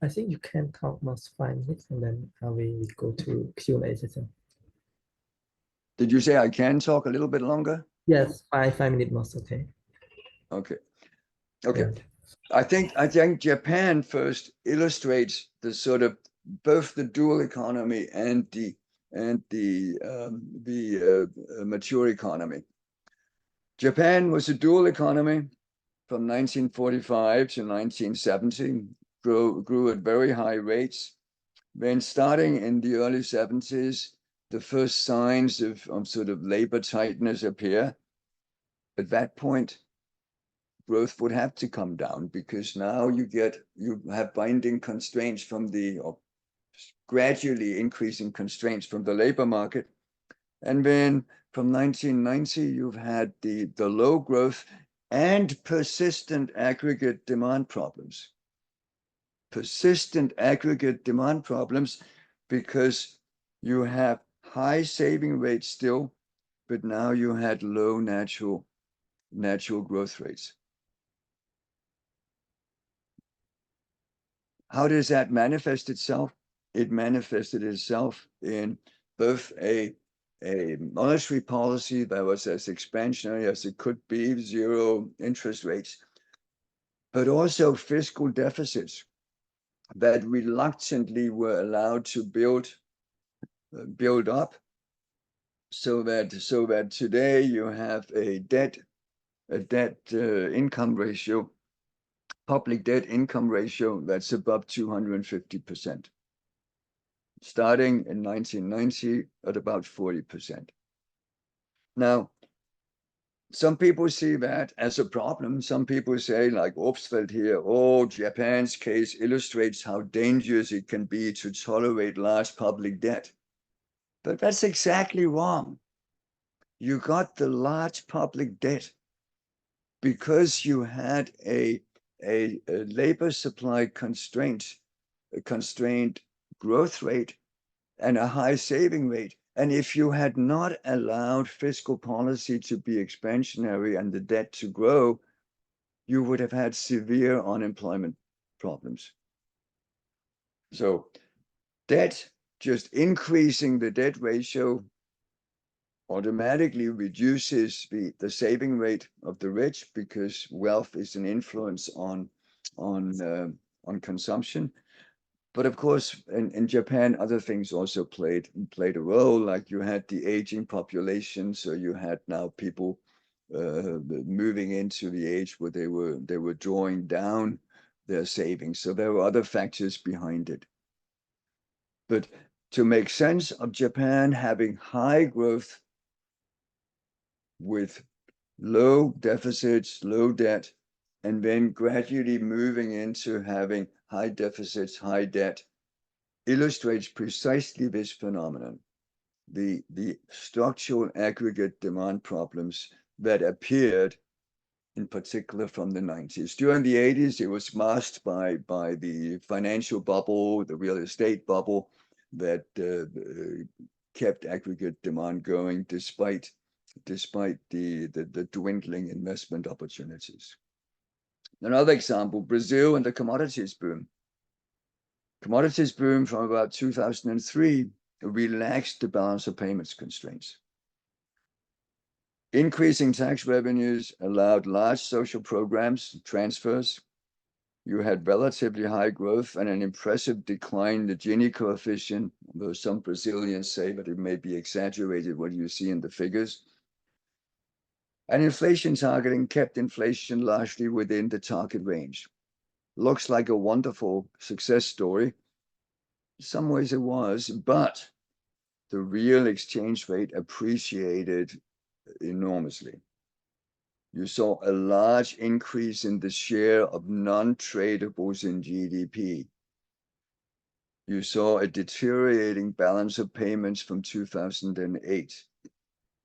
I think you can talk most 5 minutes and then we go to Q&A session. Did you say I can talk a little bit longer? Yes, 5 minutes most, okay. Okay. Yeah. I think Japan first illustrates the sort of both the dual economy and the mature economy. Japan was a dual economy from 1945 to 1970, grew at very high rates. Then starting in the early 70s, the first signs of sort of labor tightness appear. At that point, growth would have to come down because now you have binding constraints from or gradually increasing constraints from the labor market. And then from 1990, you've had the low growth and persistent aggregate demand problems. Persistent aggregate demand problems because you have high saving rates still, but now you had low natural growth rates. How does that manifest itself? It manifested itself in both a monetary policy that was as expansionary as it could be, zero interest rates, but also fiscal deficits that reluctantly were allowed to build up, so that today you have a debt income ratio, public debt income ratio that's above 250%. Starting in 1990 at about 40%. Now, some people see that as a problem. Some people say, like Obstfeld here, oh, Japan's case illustrates how dangerous it can be to tolerate large public debt. But that's exactly wrong. You got the large public debt because you had a labor supply constrained growth rate and a high saving rate And if you had not allowed fiscal policy to be expansionary and the debt to grow, you would have had severe unemployment problems. So debt, just increasing the debt ratio automatically reduces the saving rate of the rich, because wealth is an influence on consumption. But of course, in Japan, other things also played a role. Like you had the aging population, so you had now people moving into the age where they were drawing down their savings. So there were other factors behind it. But to make sense of Japan having high growth with low deficits, low debt, and then gradually moving into having high deficits, high debt, illustrates precisely this phenomenon, the structural aggregate demand problems that appeared in particular from the 90s. During the 80s, it was masked by the financial bubble, the real estate bubble that kept aggregate demand going despite the dwindling investment opportunities. Another example, Brazil and the commodities boom. Commodities boom from about 2003 relaxed the balance of payments constraints. Increasing tax revenues allowed large social programs, transfers. You had relatively high growth and an impressive decline in the Gini coefficient, though some Brazilians say that it may be exaggerated what you see in the figures. And inflation targeting kept inflation largely within the target range. Looks like a wonderful success story. In some ways it was, but the real exchange rate appreciated enormously. You saw a large increase in the share of non-tradables in GDP. You saw a deteriorating balance of payments from 2008.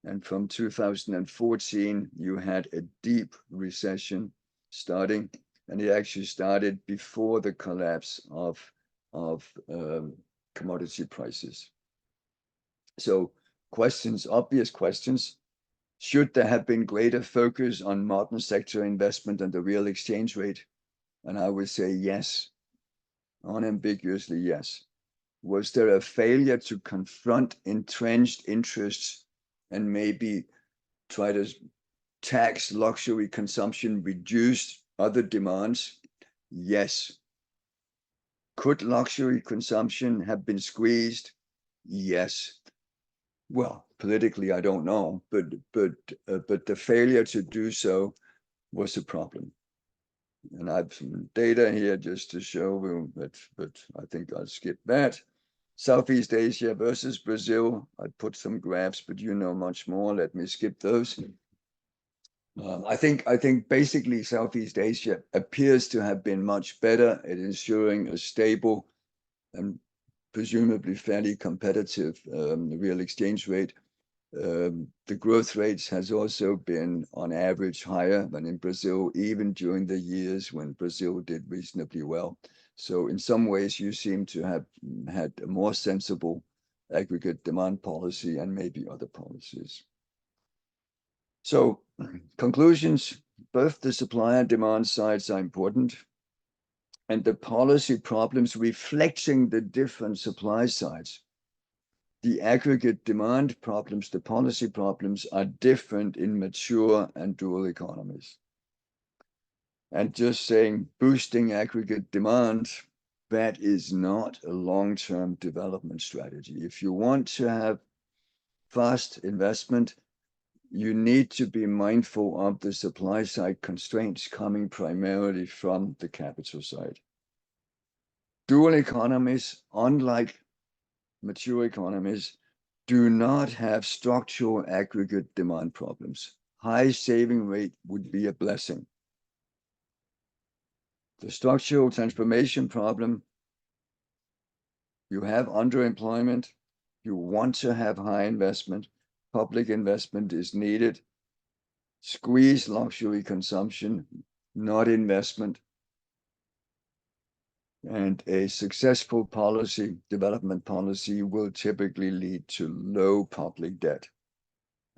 And from 2014, you had a deep recession starting, and it actually started before the collapse of commodity prices. So questions, obvious questions. Should there have been greater focus on modern sector investment and the real exchange rate? And I would say yes, unambiguously yes. Was there a failure to confront entrenched interests and maybe try to tax luxury consumption, reduce other demands? Yes. Could luxury consumption have been squeezed? Yes. Well, politically, I don't know, but the failure to do so was a problem. And I've some data here just to show you, but I think I'll skip that. Southeast Asia versus Brazil. I put some graphs, but you know much more. Let me skip those. I think basically Southeast Asia appears to have been much better at ensuring a stable and presumably fairly competitive real exchange rate. The growth rates has also been on average higher than in Brazil, even during the years when Brazil did reasonably well. So in some ways, you seem to have had a more sensible aggregate demand policy and maybe other policies. So conclusions, both the supply and demand sides are important, and the policy problems reflecting the different supply sides. The aggregate demand problems, the policy problems are different in mature and dual economies. And just saying boosting aggregate demand, that is not a long-term development strategy. If you want to have fast investment, you need to be mindful of the supply side constraints coming primarily from the capital side. Dual economies, unlike mature economies, do not have structural aggregate demand problems. High saving rate would be a blessing. The structural transformation problem, you have underemployment, you want to have high investment, public investment is needed. Squeeze luxury consumption, not investment. And a successful policy, development policy, will typically lead to low public debt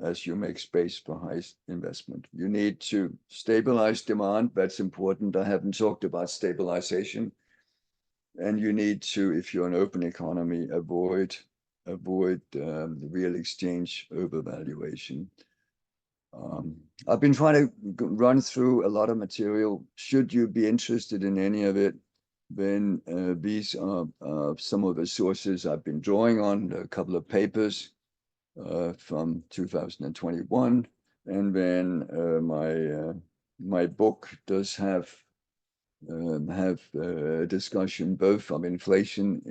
as you make space for high investment. You need to stabilize demand. That's important. I haven't talked about stabilization. And you need to, if you're an open economy, avoid the real exchange overvaluation. I've been trying to run through a lot of material. Should you be interested in any of it, then these are some of the sources I've been drawing on, a couple of papers from 2021. And then my book does have a discussion both of inflation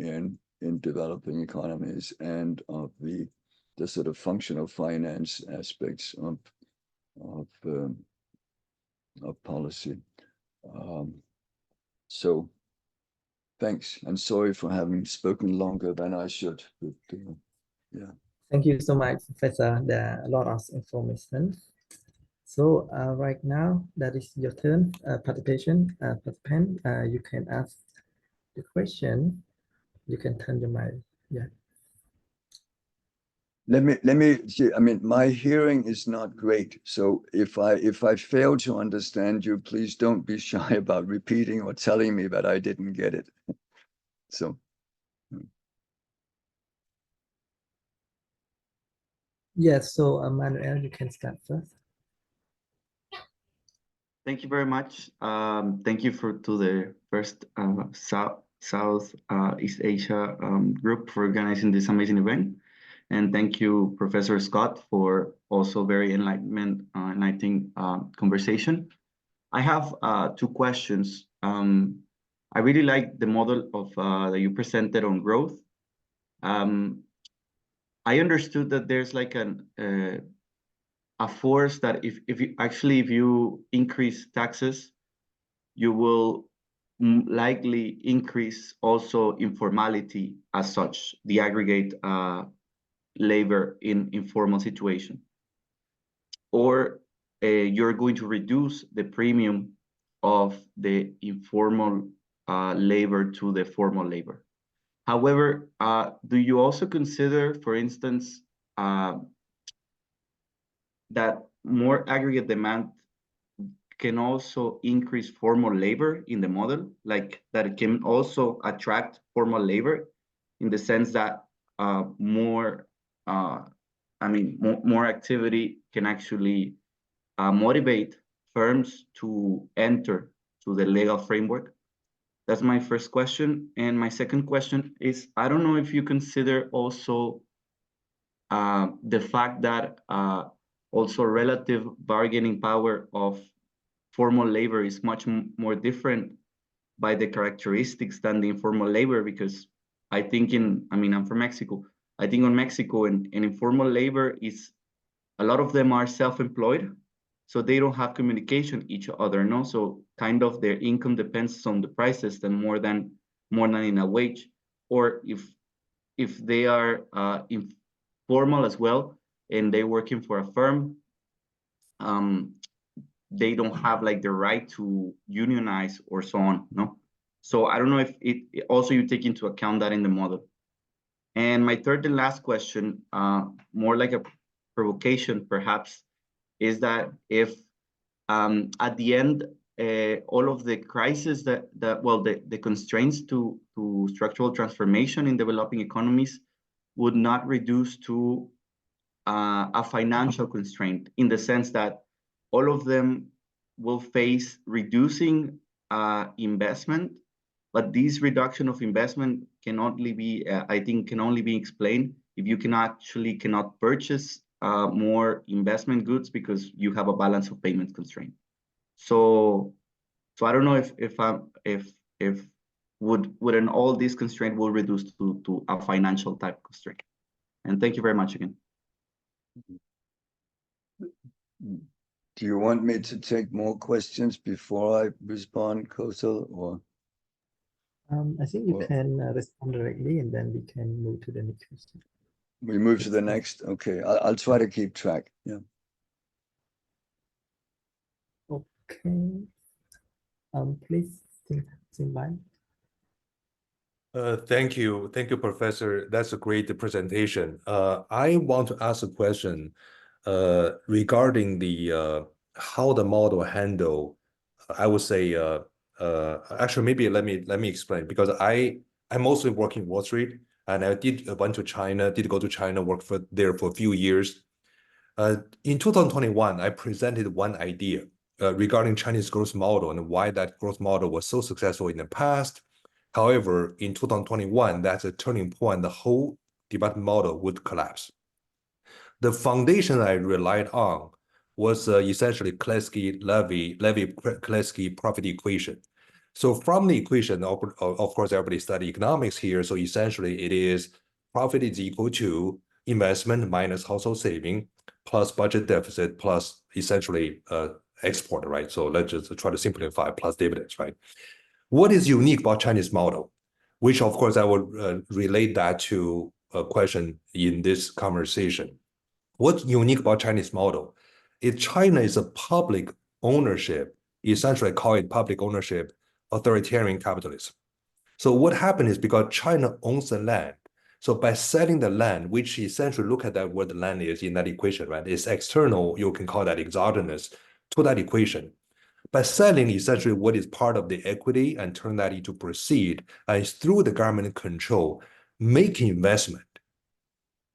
in developing economies and of the sort of functional finance aspects of policy. So thanks, and sorry for having spoken longer than I should, but yeah. Thank you so much, Professor. There are a lot of information. So right now, that is your turn, participant. You can ask the question. You can turn your mic. Yeah. Let me see. I mean, my hearing is not great, so if I fail to understand you, please don't be shy about repeating or telling me that I didn't get it. So. Yes. So Manuel, you can start first. Thank you very much. Thank you to the first South East Asia group for organizing this amazing event. And thank you, Professor Skott, for also very enlightening conversation. I have two questions. I really like the model of that you presented on growth. I understood that there's like a force that if you increase taxes, you will likely increase also informality as such, the aggregate labor in informal situation. Or you're going to reduce the premium of the informal labor to the formal labor. However, do you also consider, for instance, that more aggregate demand can also increase formal labor in the model, like that it can also attract formal labor in the sense that more activity can actually motivate firms to enter to the legal framework? That's my first question. And my second question is, I don't know if you consider also the fact that also relative bargaining power of formal labor is much more different by the characteristics than the informal labor, because I think I'm from Mexico. I think on Mexico and informal labor is, a lot of them are self-employed, so they don't have communication each other, no? So kind of their income depends on the price system more than in a wage. Or if they are informal as well and they're working for a firm, they don't have like the right to unionize or so on, no? So I don't know if it also you take into account that in the model. And my third and last question, more like a provocation perhaps, is that if at the end, all of the crises the constraints to structural transformation in developing economies would not reduce to a financial constraint, in the sense that all of them will face reducing investment, but this reduction of investment can only be, can only be explained if you cannot purchase more investment goods because you have a balance of payments constraint. So I don't know if wouldn't all these constraint will reduce to a financial type constraint. And thank you very much again. Do you want me to take more questions before I respond, Kosal, or? I think you can respond directly, and then we can move to the next question. We move to the next. Okay, I'll try to keep track. Yeah. Okay. Please think by. Thank you, Professor. That's a great presentation. I want to ask a question regarding the how the model handle. I would say, actually, maybe let me explain, because I mostly work in Wall Street, and I went to China, did go to China, work there for a few years. In 2021, I presented one idea regarding Chinese growth model and why that growth model was so successful in the past. However, in 2021, that's a turning point. The whole development model would collapse. The foundation I relied on was essentially Kleski-Levy profit equation. So from the equation, of course, everybody study economics here. So essentially, it is profit is equal to investment minus household saving plus budget deficit plus essentially export, right? So let's just try to simplify, plus dividends, right? What is unique about Chinese model? Which, of course, I would relate that to a question in this conversation. What's unique about Chinese model? China is a public ownership, essentially call it public ownership, authoritarian capitalism. So what happened is because China owns the land, so by selling the land, which essentially look at that where the land is in that equation, right? It's external, you can call that exogenous to that equation. By selling essentially what is part of the equity and turn that into proceed, and through the government control, make investment.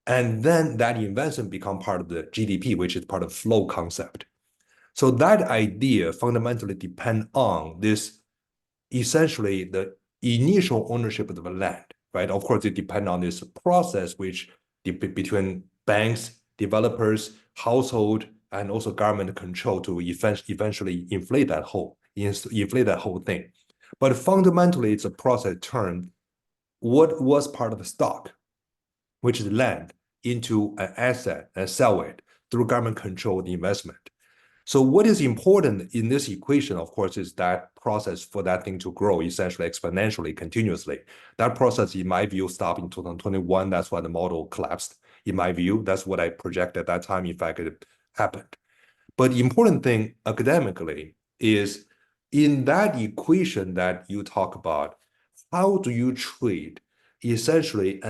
And then that investment become part of the GDP, which is part of flow concept. So that idea fundamentally depend on this, essentially the initial ownership of the land, right? Of course, it depends on this process, which between banks, developers, household, and also government control to eventually inflate that whole thing. But fundamentally, it's a process turned what was part of the stock, which is land, into an asset and sell it through government controlled investment. So what is important in this equation, of course, is that process for that thing to grow essentially exponentially, continuously. That process, in my view, stopped in 2021. That's why the model collapsed. In my view, that's what I projected at that time. In fact, it happened. But the important thing academically is in that equation that you talk about, how do you treat essentially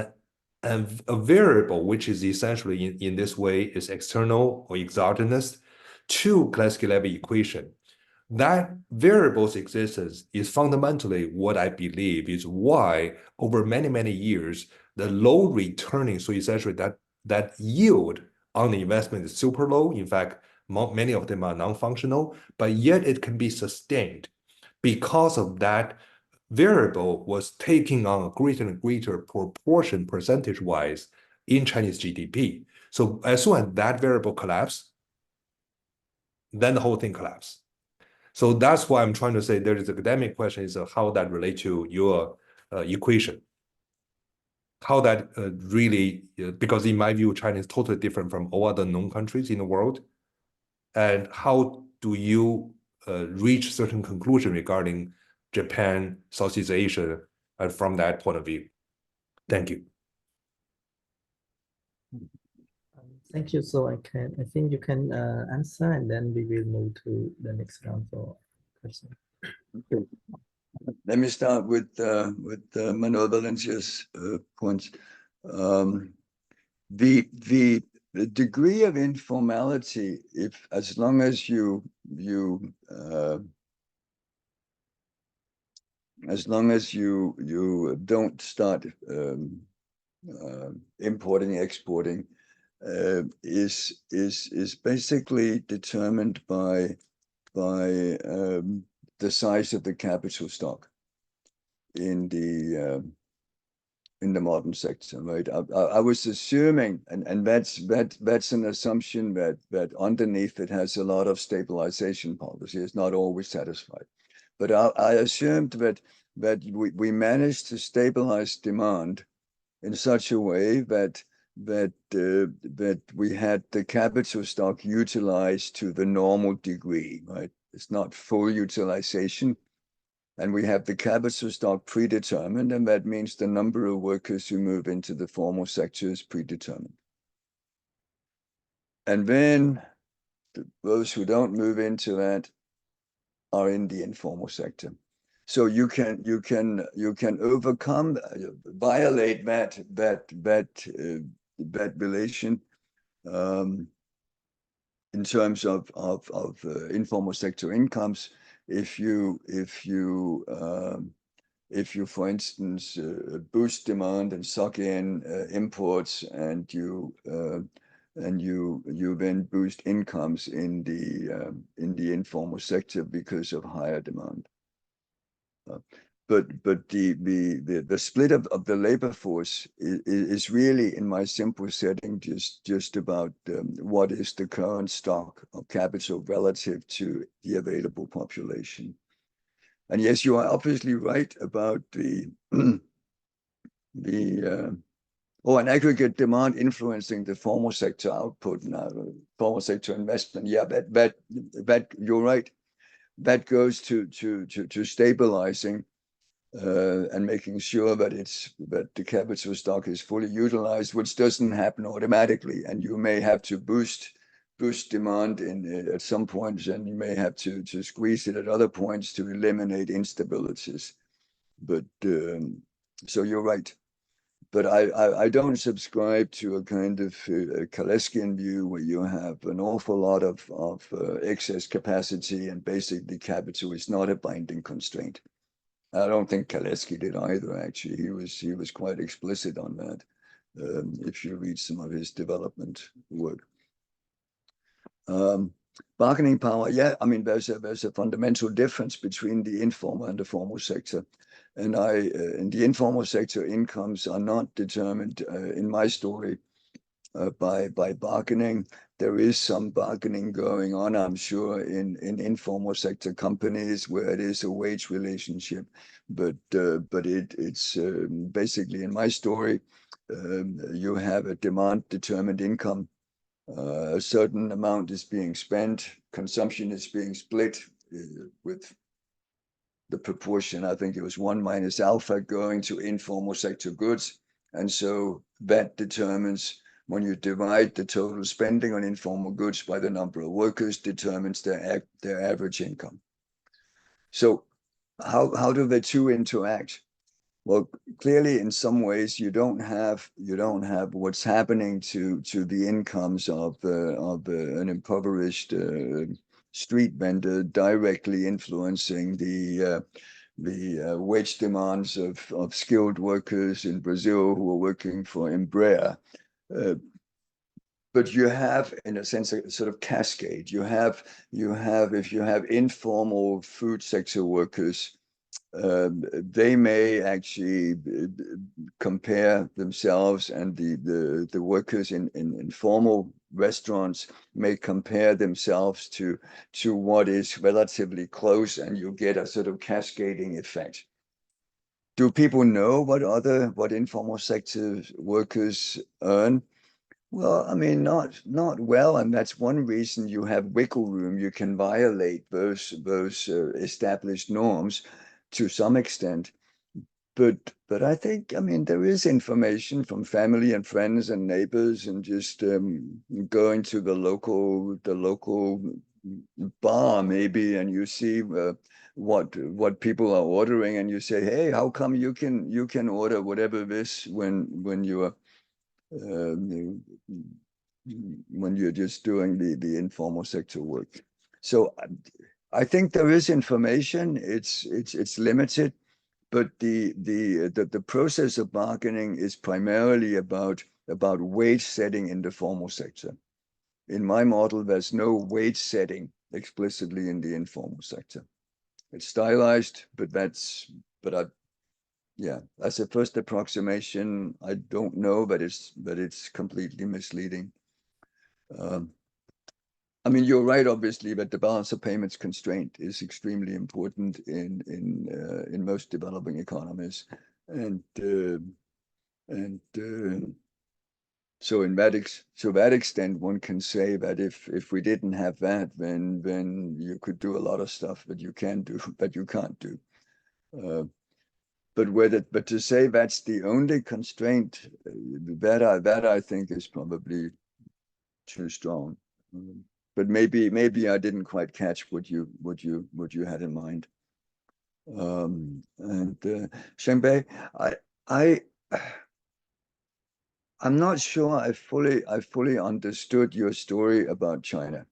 a variable, which is essentially in this way is external or exogenous to Kleski-Levy equation. That variable's existence is fundamentally what I believe is why over many, many years, the low returning, so essentially that yield on the investment is super low. In fact, many of them are non-functional, but yet it can be sustained because of that variable was taking on a greater and greater proportion percentage-wise in Chinese GDP. So as soon as that variable collapsed, then the whole thing collapsed. So that's why I'm trying to say there is an academic question is how that relate to your equation. How that really, because in my view, China is totally different from all other known countries in the world. And how do you reach certain conclusion regarding Japan, Southeast Asia, and from that point of view? Thank you. Thank you. So I think you can answer, and then we will move to the next round for questions. Okay. Let me start with Manuel Valencia's points. The degree of informality, if as long as you don't start importing, exporting, is basically determined by the size of the capital stock in the modern sector, right? I was assuming, and that's an assumption that underneath it has a lot of stabilization policy. It's not always satisfied, but I assumed that we managed to stabilize demand in such a way that we had the capital stock utilized to the normal degree, right? It's not full utilization. And we have the capital stock predetermined, and that means the number of workers who move into the formal sector is predetermined. And then those who don't move into that are in the informal sector. So you can overcome, violate that relation in terms of informal sector incomes if you for instance boost demand and suck in imports, and you then boost incomes in the informal sector because of higher demand. But the split of the labor force is really, in my simple setting, just about what is the current stock of capital relative to the available population. And yes, you are obviously right about an aggregate demand influencing the formal sector output now, formal sector investment. Yeah, that you're right. That goes to stabilizing and making sure that the capital stock is fully utilized, which doesn't happen automatically, and you may have to boost demand at some points, and you may have to squeeze it at other points to eliminate instabilities. But so you're right. But I don't subscribe to a kind of Kaleskian view where you have an awful lot of excess capacity and basically capital is not a binding constraint. I don't think Kaleski did either, actually. He was quite explicit on that, if you read some of his development work. Bargaining power, yeah, I mean, there's a fundamental difference between the informal and the formal sector. And in the informal sector, incomes are not determined, in my story, by bargaining. There is some bargaining going on, I'm sure, in informal sector companies where it is a wage relationship. But it's basically, in my story, you have a demand-determined income. A certain amount is being spent. Consumption is being split with the proportion, I think it was 1 minus alpha, going to informal sector goods. And so that determines, when you divide the total spending on informal goods by the number of workers, determines their average income. So how do the two interact? Well, clearly, in some ways, you don't have what's happening to the incomes of an impoverished street vendor directly influencing the wage demands of skilled workers in Brazil who are working for Embraer. But you have, in a sense, a sort of cascade. You have if you have informal food sector workers, they may actually compare themselves, and the workers in formal restaurants may compare themselves to what is relatively close, and you get a sort of cascading effect. Do people know what informal sector workers earn? Well, I mean, not well, and that's one reason you have wiggle room. You can violate those established norms to some extent, but I think, I mean, there is information from family and friends and neighbors, and just going to the local bar maybe, and you see what people are ordering, and you say, hey, how come you can order whatever this when you are when you're just doing the informal sector work. So I think there is information. It's limited, but the process of bargaining is primarily about wage setting in the formal sector. In my model, there's no wage setting explicitly in the informal sector. It's stylized, but yeah, as a first approximation, I don't know, but it's completely misleading. I mean, you're right, obviously, that the balance of payments constraint is extremely important in most developing economies, and so to that extent, one can say that if we didn't have that, then you could do a lot of stuff that you can do, but you can't do. But to say that's the only constraint, that I think is probably too strong. But maybe I didn't quite catch what you had in mind. Shengbei, I I'm not sure I fully understood your story about China.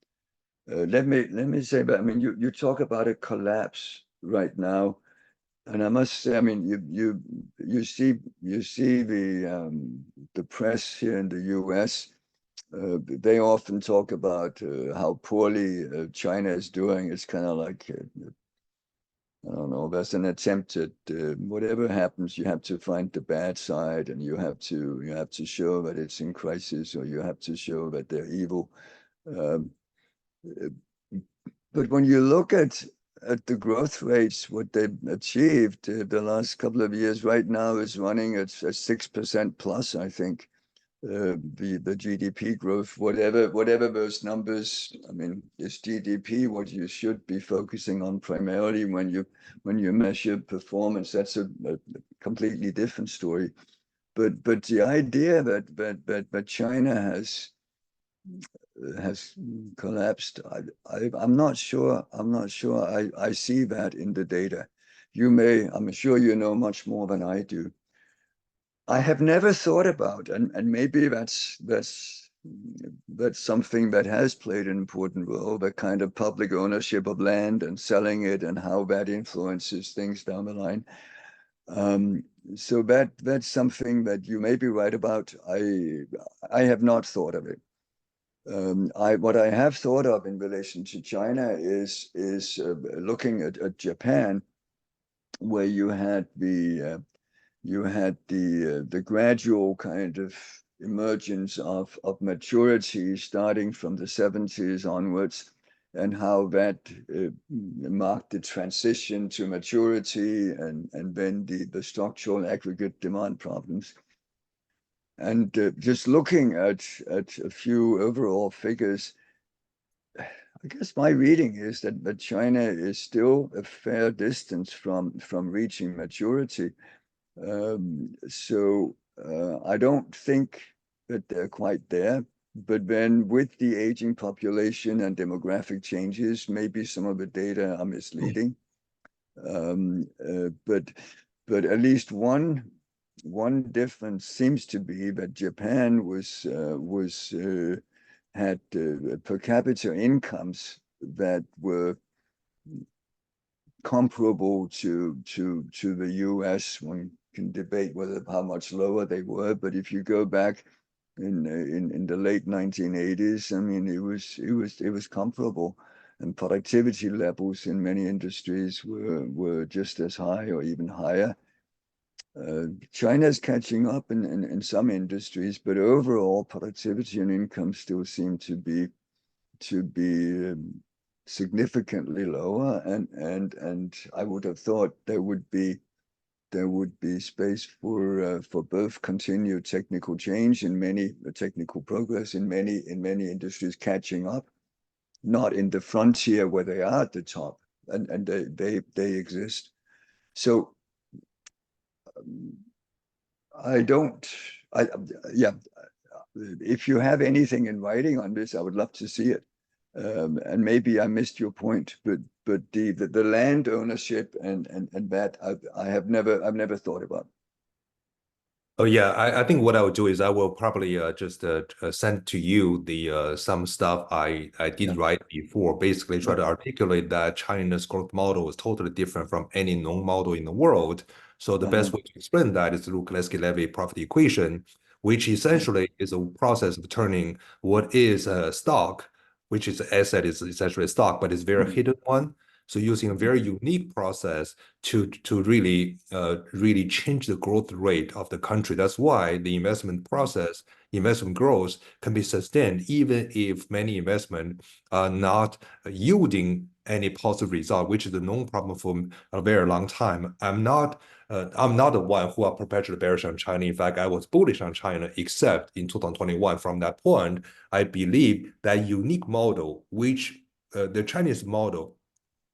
Let me say, but I mean, you talk about a collapse right now, and I must say, I mean, you see the press here in the U.S. They often talk about how poorly China is doing. It's kind of like I don't know. There's an attempt at whatever happens, you have to find the bad side, and you have to show that it's in crisis, or you have to show that they're evil. Um, but when you look at the growth rates, what they've achieved the last couple of years, right now is running at 6% plus, I think. The GDP growth, whatever those numbers, I mean, is GDP what you should be focusing on primarily when you measure performance? That's a completely different story. But the idea that China has collapsed, I'm not sure. I see that in the data. I'm sure you know much more than I do. I have never thought about, and maybe that's something that has played an important role, the kind of public ownership of land and selling it, and how that influences things down the line. So that's something that you may be right about. I have not thought of it. What I have thought of in relation to China is looking at Japan, where you had the gradual kind of emergence of maturity starting from the 70s onwards, and how that marked the transition to maturity, and then the structural aggregate demand problems. And just looking at a few overall figures, I guess my reading is that China is still a fair distance from reaching maturity. So I don't think that they're quite there. But then with the aging population and demographic changes, maybe some of the data are misleading. But at least one difference seems to be that Japan had per capita incomes that were comparable to the US. One can debate how much lower they were, but if you go back in the late 1980s, I mean, it was comparable, and productivity levels in many industries were just as high or even higher. China's catching up in some industries, but overall productivity and income still seem to be significantly lower, and I would have thought there would be space for both continued technical change in many technical progress in many industries catching up, not in the frontier where they are at the top, and they exist. So yeah, if you have anything in writing on this, I would love to see it. And maybe I missed your point, but the land ownership and that I've never thought about. Oh yeah, I think what I would do is I will probably just send to you the some stuff I did write before, basically try to articulate that China's growth model is totally different from any known model in the world. So the best way to explain that is through Kleski-Levy profit equation, which essentially is a process of turning what is a stock, which is an asset, is essentially a stock, but it's a very hidden one. So using a very unique process to really change the growth rate of the country. That's why the investment growth can be sustained even if many investment are not yielding any positive result, which is a known problem for a very long time. I'm not the one who are perpetually bearish on China. In fact, I was bullish on China, except in 2021. From that point, I believe that unique model, which the Chinese model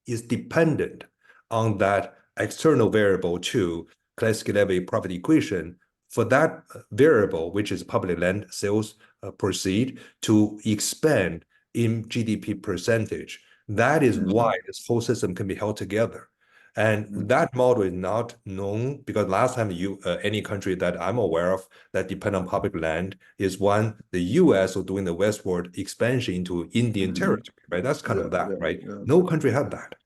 is dependent on that external variable to Kleski-Levy profit equation. For that variable, which is public land sales proceed, to expand in GDP percentage. That is why this whole system can be held together. And that model is not known because last time any country that I'm aware of that depend on public land is one, the US was doing the westward expansion into Indian territory, right? That's kind of that, right? No country had that.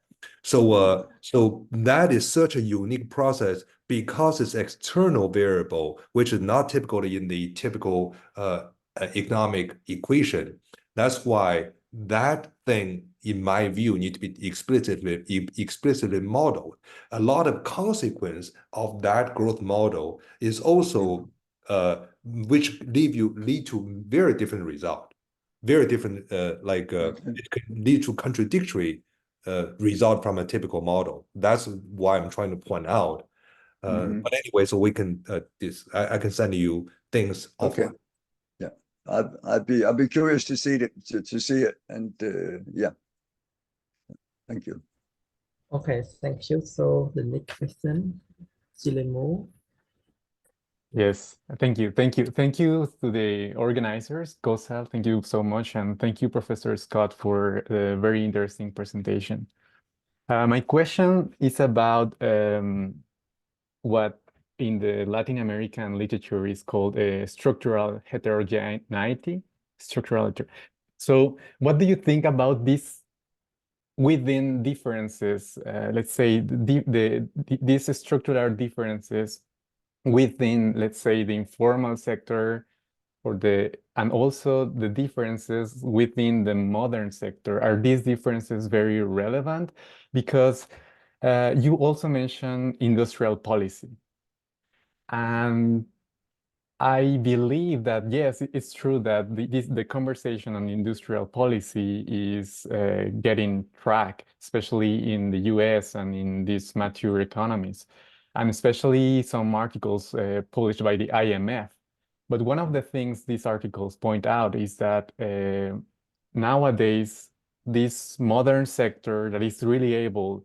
So, so that is such a unique process because it's external variable, which is not typically in the typical economic equation. That's why that thing, in my view, need to be explicitly modeled. A lot of consequence of that growth model is also which lead to very different result, very different it can lead to contradictory result from a typical model. That's why I'm trying to point out. But anyway, so we can I can send you things offline. Okay. Yeah, I'd be curious to see it and yeah. Thank you. Okay, thank you. So the next question, Chilemo. Yes, thank you. Thank you. Thank you to the organizers, Gosal. Thank you so much. And thank you, Professor Skott, for a very interesting presentation. My question is about what in the Latin American literature is called structural heterogeneity. So what do you think about this within differences? Let's say these structural differences within, let's say, the informal sector and also the differences within the modern sector. Are these differences very relevant? Because you also mentioned industrial policy. And I believe that, yes, it's true that the conversation on industrial policy is getting track, especially in the US and in these mature economies, and especially some articles published by the IMF. But one of the things these articles point out is that nowadays, this modern sector that is really able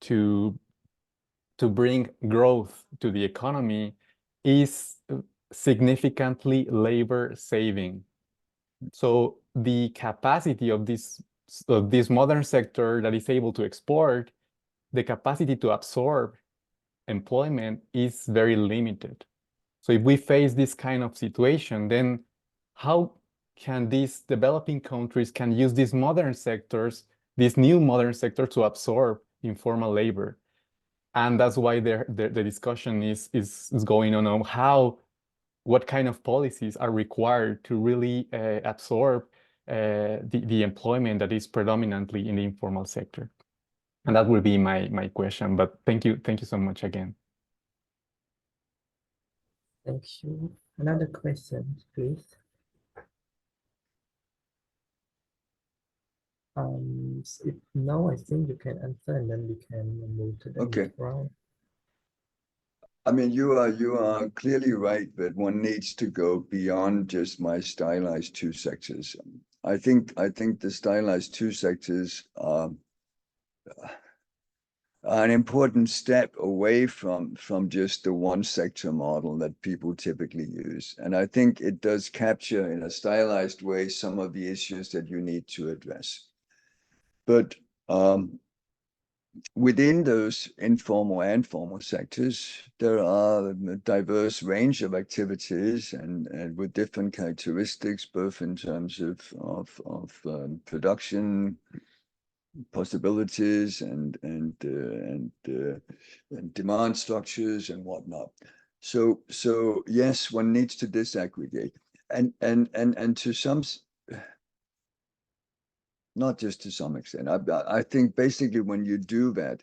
to bring growth to the economy is significantly labor saving. So the capacity of this modern sector that is able to export, the capacity to absorb employment is very limited. So if we face this kind of situation, then how can these developing countries can use these modern sectors, this new modern sector, to absorb informal labor? And that's why the discussion is going on what kind of policies are required to really absorb the employment that is predominantly in the informal sector. And that will be my question. But thank you so much again. Thank you. Another question, please. If no, I think you can answer, and then we can move to the next round. I mean, you are clearly right that one needs to go beyond just my stylized two sectors. I think the stylized two sectors are an important step away from just the one sector model that people typically use. And I think it does capture in a stylized way some of the issues that you need to address. But within those informal and formal sectors, there are a diverse range of activities and with different characteristics, both in terms of production possibilities and demand structures and whatnot. So yes, one needs to disaggregate and to some, not just to some extent. I think basically when you do that,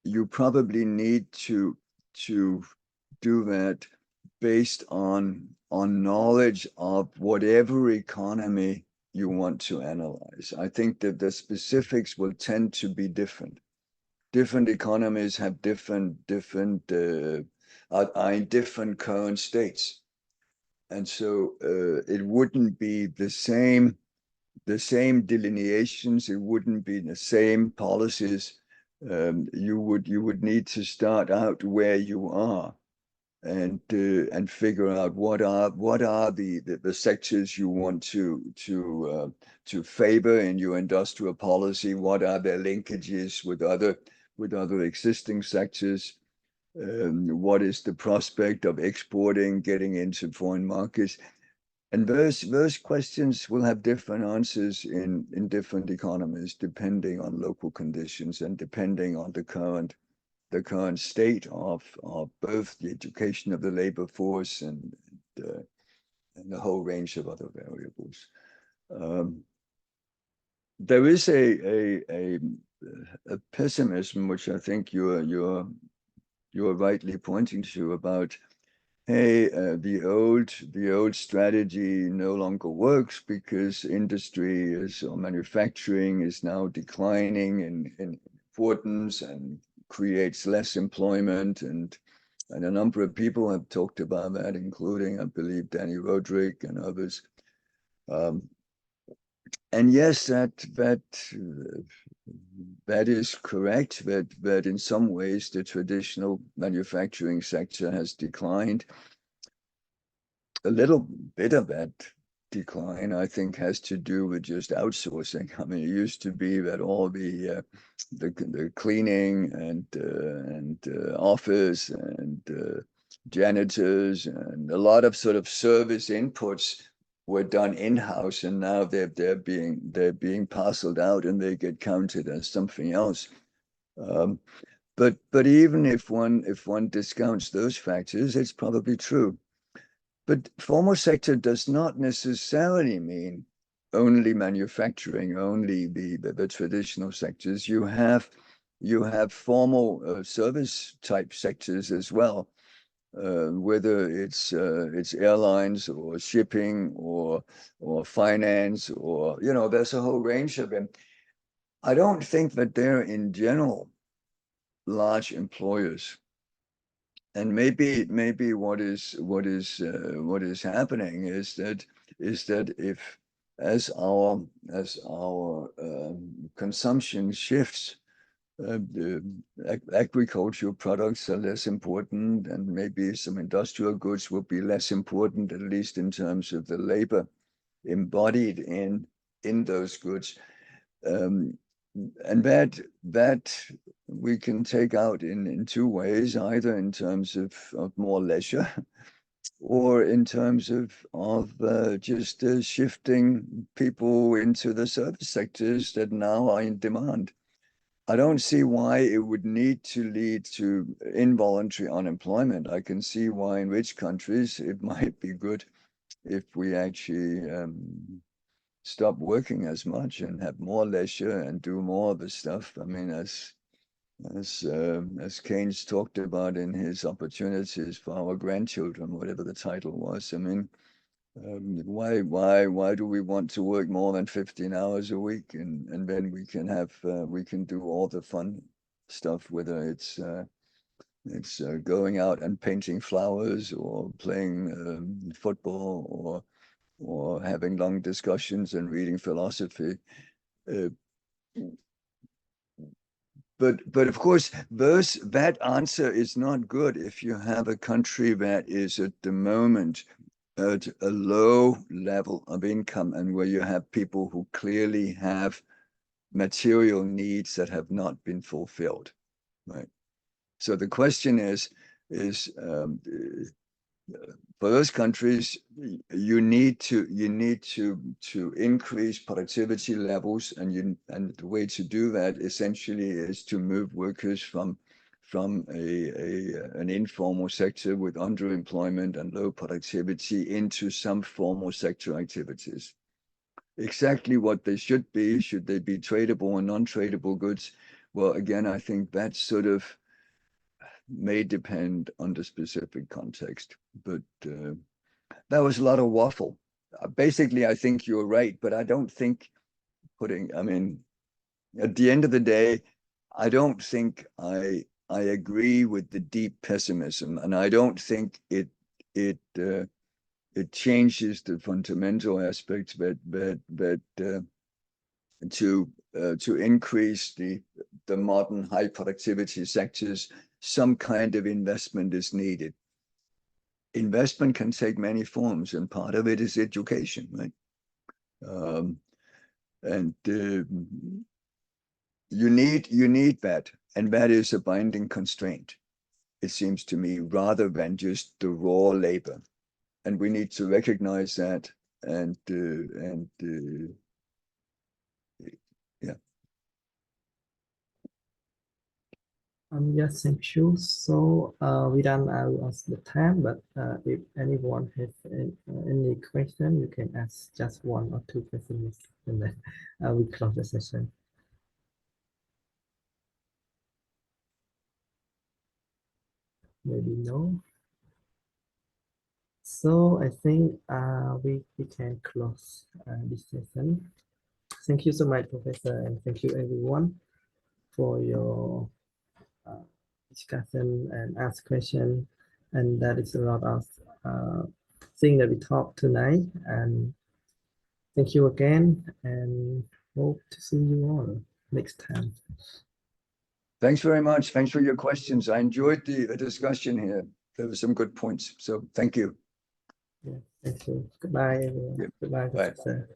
you probably need to do that based on knowledge of whatever economy you want to analyze. I think that the specifics will tend to be different. Different economies have are in different current states. And so it wouldn't be the same delineations, it wouldn't be the same policies. You would need to start out where you are and figure out what are the sectors you want to favor in your industrial policy, what are their linkages with other existing sectors? What is the prospect of exporting, getting into foreign markets? And those questions will have different answers in different economies, depending on local conditions and depending on the current state of both the education of the labor force and a whole range of other variables. There is a pessimism, which I think you're rightly pointing to, about, hey, the old strategy no longer works because industry or manufacturing is now declining in importance and creates less employment, and a number of people have talked about that, including, I believe, Danny Roderick and others. And yes, that is correct, that in some ways the traditional manufacturing sector has declined. A little bit of that decline, I think, has to do with just outsourcing. I mean, it used to be that all the cleaning and office and janitors and a lot of sort of service inputs were done in-house, and now they're being parceled out and they get counted as something else. But even if one discounts those factors, it's probably true. But formal sector does not necessarily mean only manufacturing, only the traditional sectors. You have formal service type sectors as well, whether it's airlines or shipping or finance, or there's a whole range of them. I don't think that they're in general large employers. And maybe what is happening is that if as our consumption shifts, the agricultural products are less important, and maybe some industrial goods will be less important, at least in terms of the labor embodied in those goods. And that we can take out in two ways, either in terms of more leisure or in terms of just shifting people into the service sectors that now are in demand. I don't see why it would need to lead to involuntary unemployment. I can see why in rich countries it might be good if we actually stop working as much and have more leisure and do more of the stuff. I mean, as Keynes talked about in his Opportunities for Our Grandchildren, whatever the title was. I mean, why do we want to work more than 15 hours a week, and then we can do all the fun stuff, whether it's going out and painting flowers or playing football or having long discussions and reading philosophy. But of course, that answer is not good if you have a country that is at the moment at a low level of income, and where you have people who clearly have material needs that have not been fulfilled, right? So the question is for those countries, you need to increase productivity levels, and the way to do that essentially is to move workers from an informal sector with underemployment and low productivity into some formal sector activities. Exactly what they should be. Should they be tradable and non-tradable goods? Well, again, I think that sort of may depend on the specific context, but that was a lot of waffle. Basically, I think you're right, but I don't think I mean, at the end of the day, I don't think I agree with the deep pessimism, and I don't think it changes the fundamental aspects, but to increase the modern high productivity sectors, some kind of investment is needed. Investment can take many forms, and part of it is education, right? And you need that. And that is a binding constraint, it seems to me, rather than just the raw labor. And we need to recognize that and yeah. Yes, thank you. So we done out of the time, but if anyone has any question, you can ask just one or two questions, and then we close the session. Maybe no. So I think we can close this session. Thank you so much, Professor, and thank you everyone for your discussion and ask question. And that is a lot of things that we talked tonight. And thank you again, and hope to see you all next time. Thanks very much. Thanks for your questions. I enjoyed the discussion here. There were some good points. So thank you. Yeah, thank you. Goodbye, everyone. Yeah. Goodbye, Bye. Professor.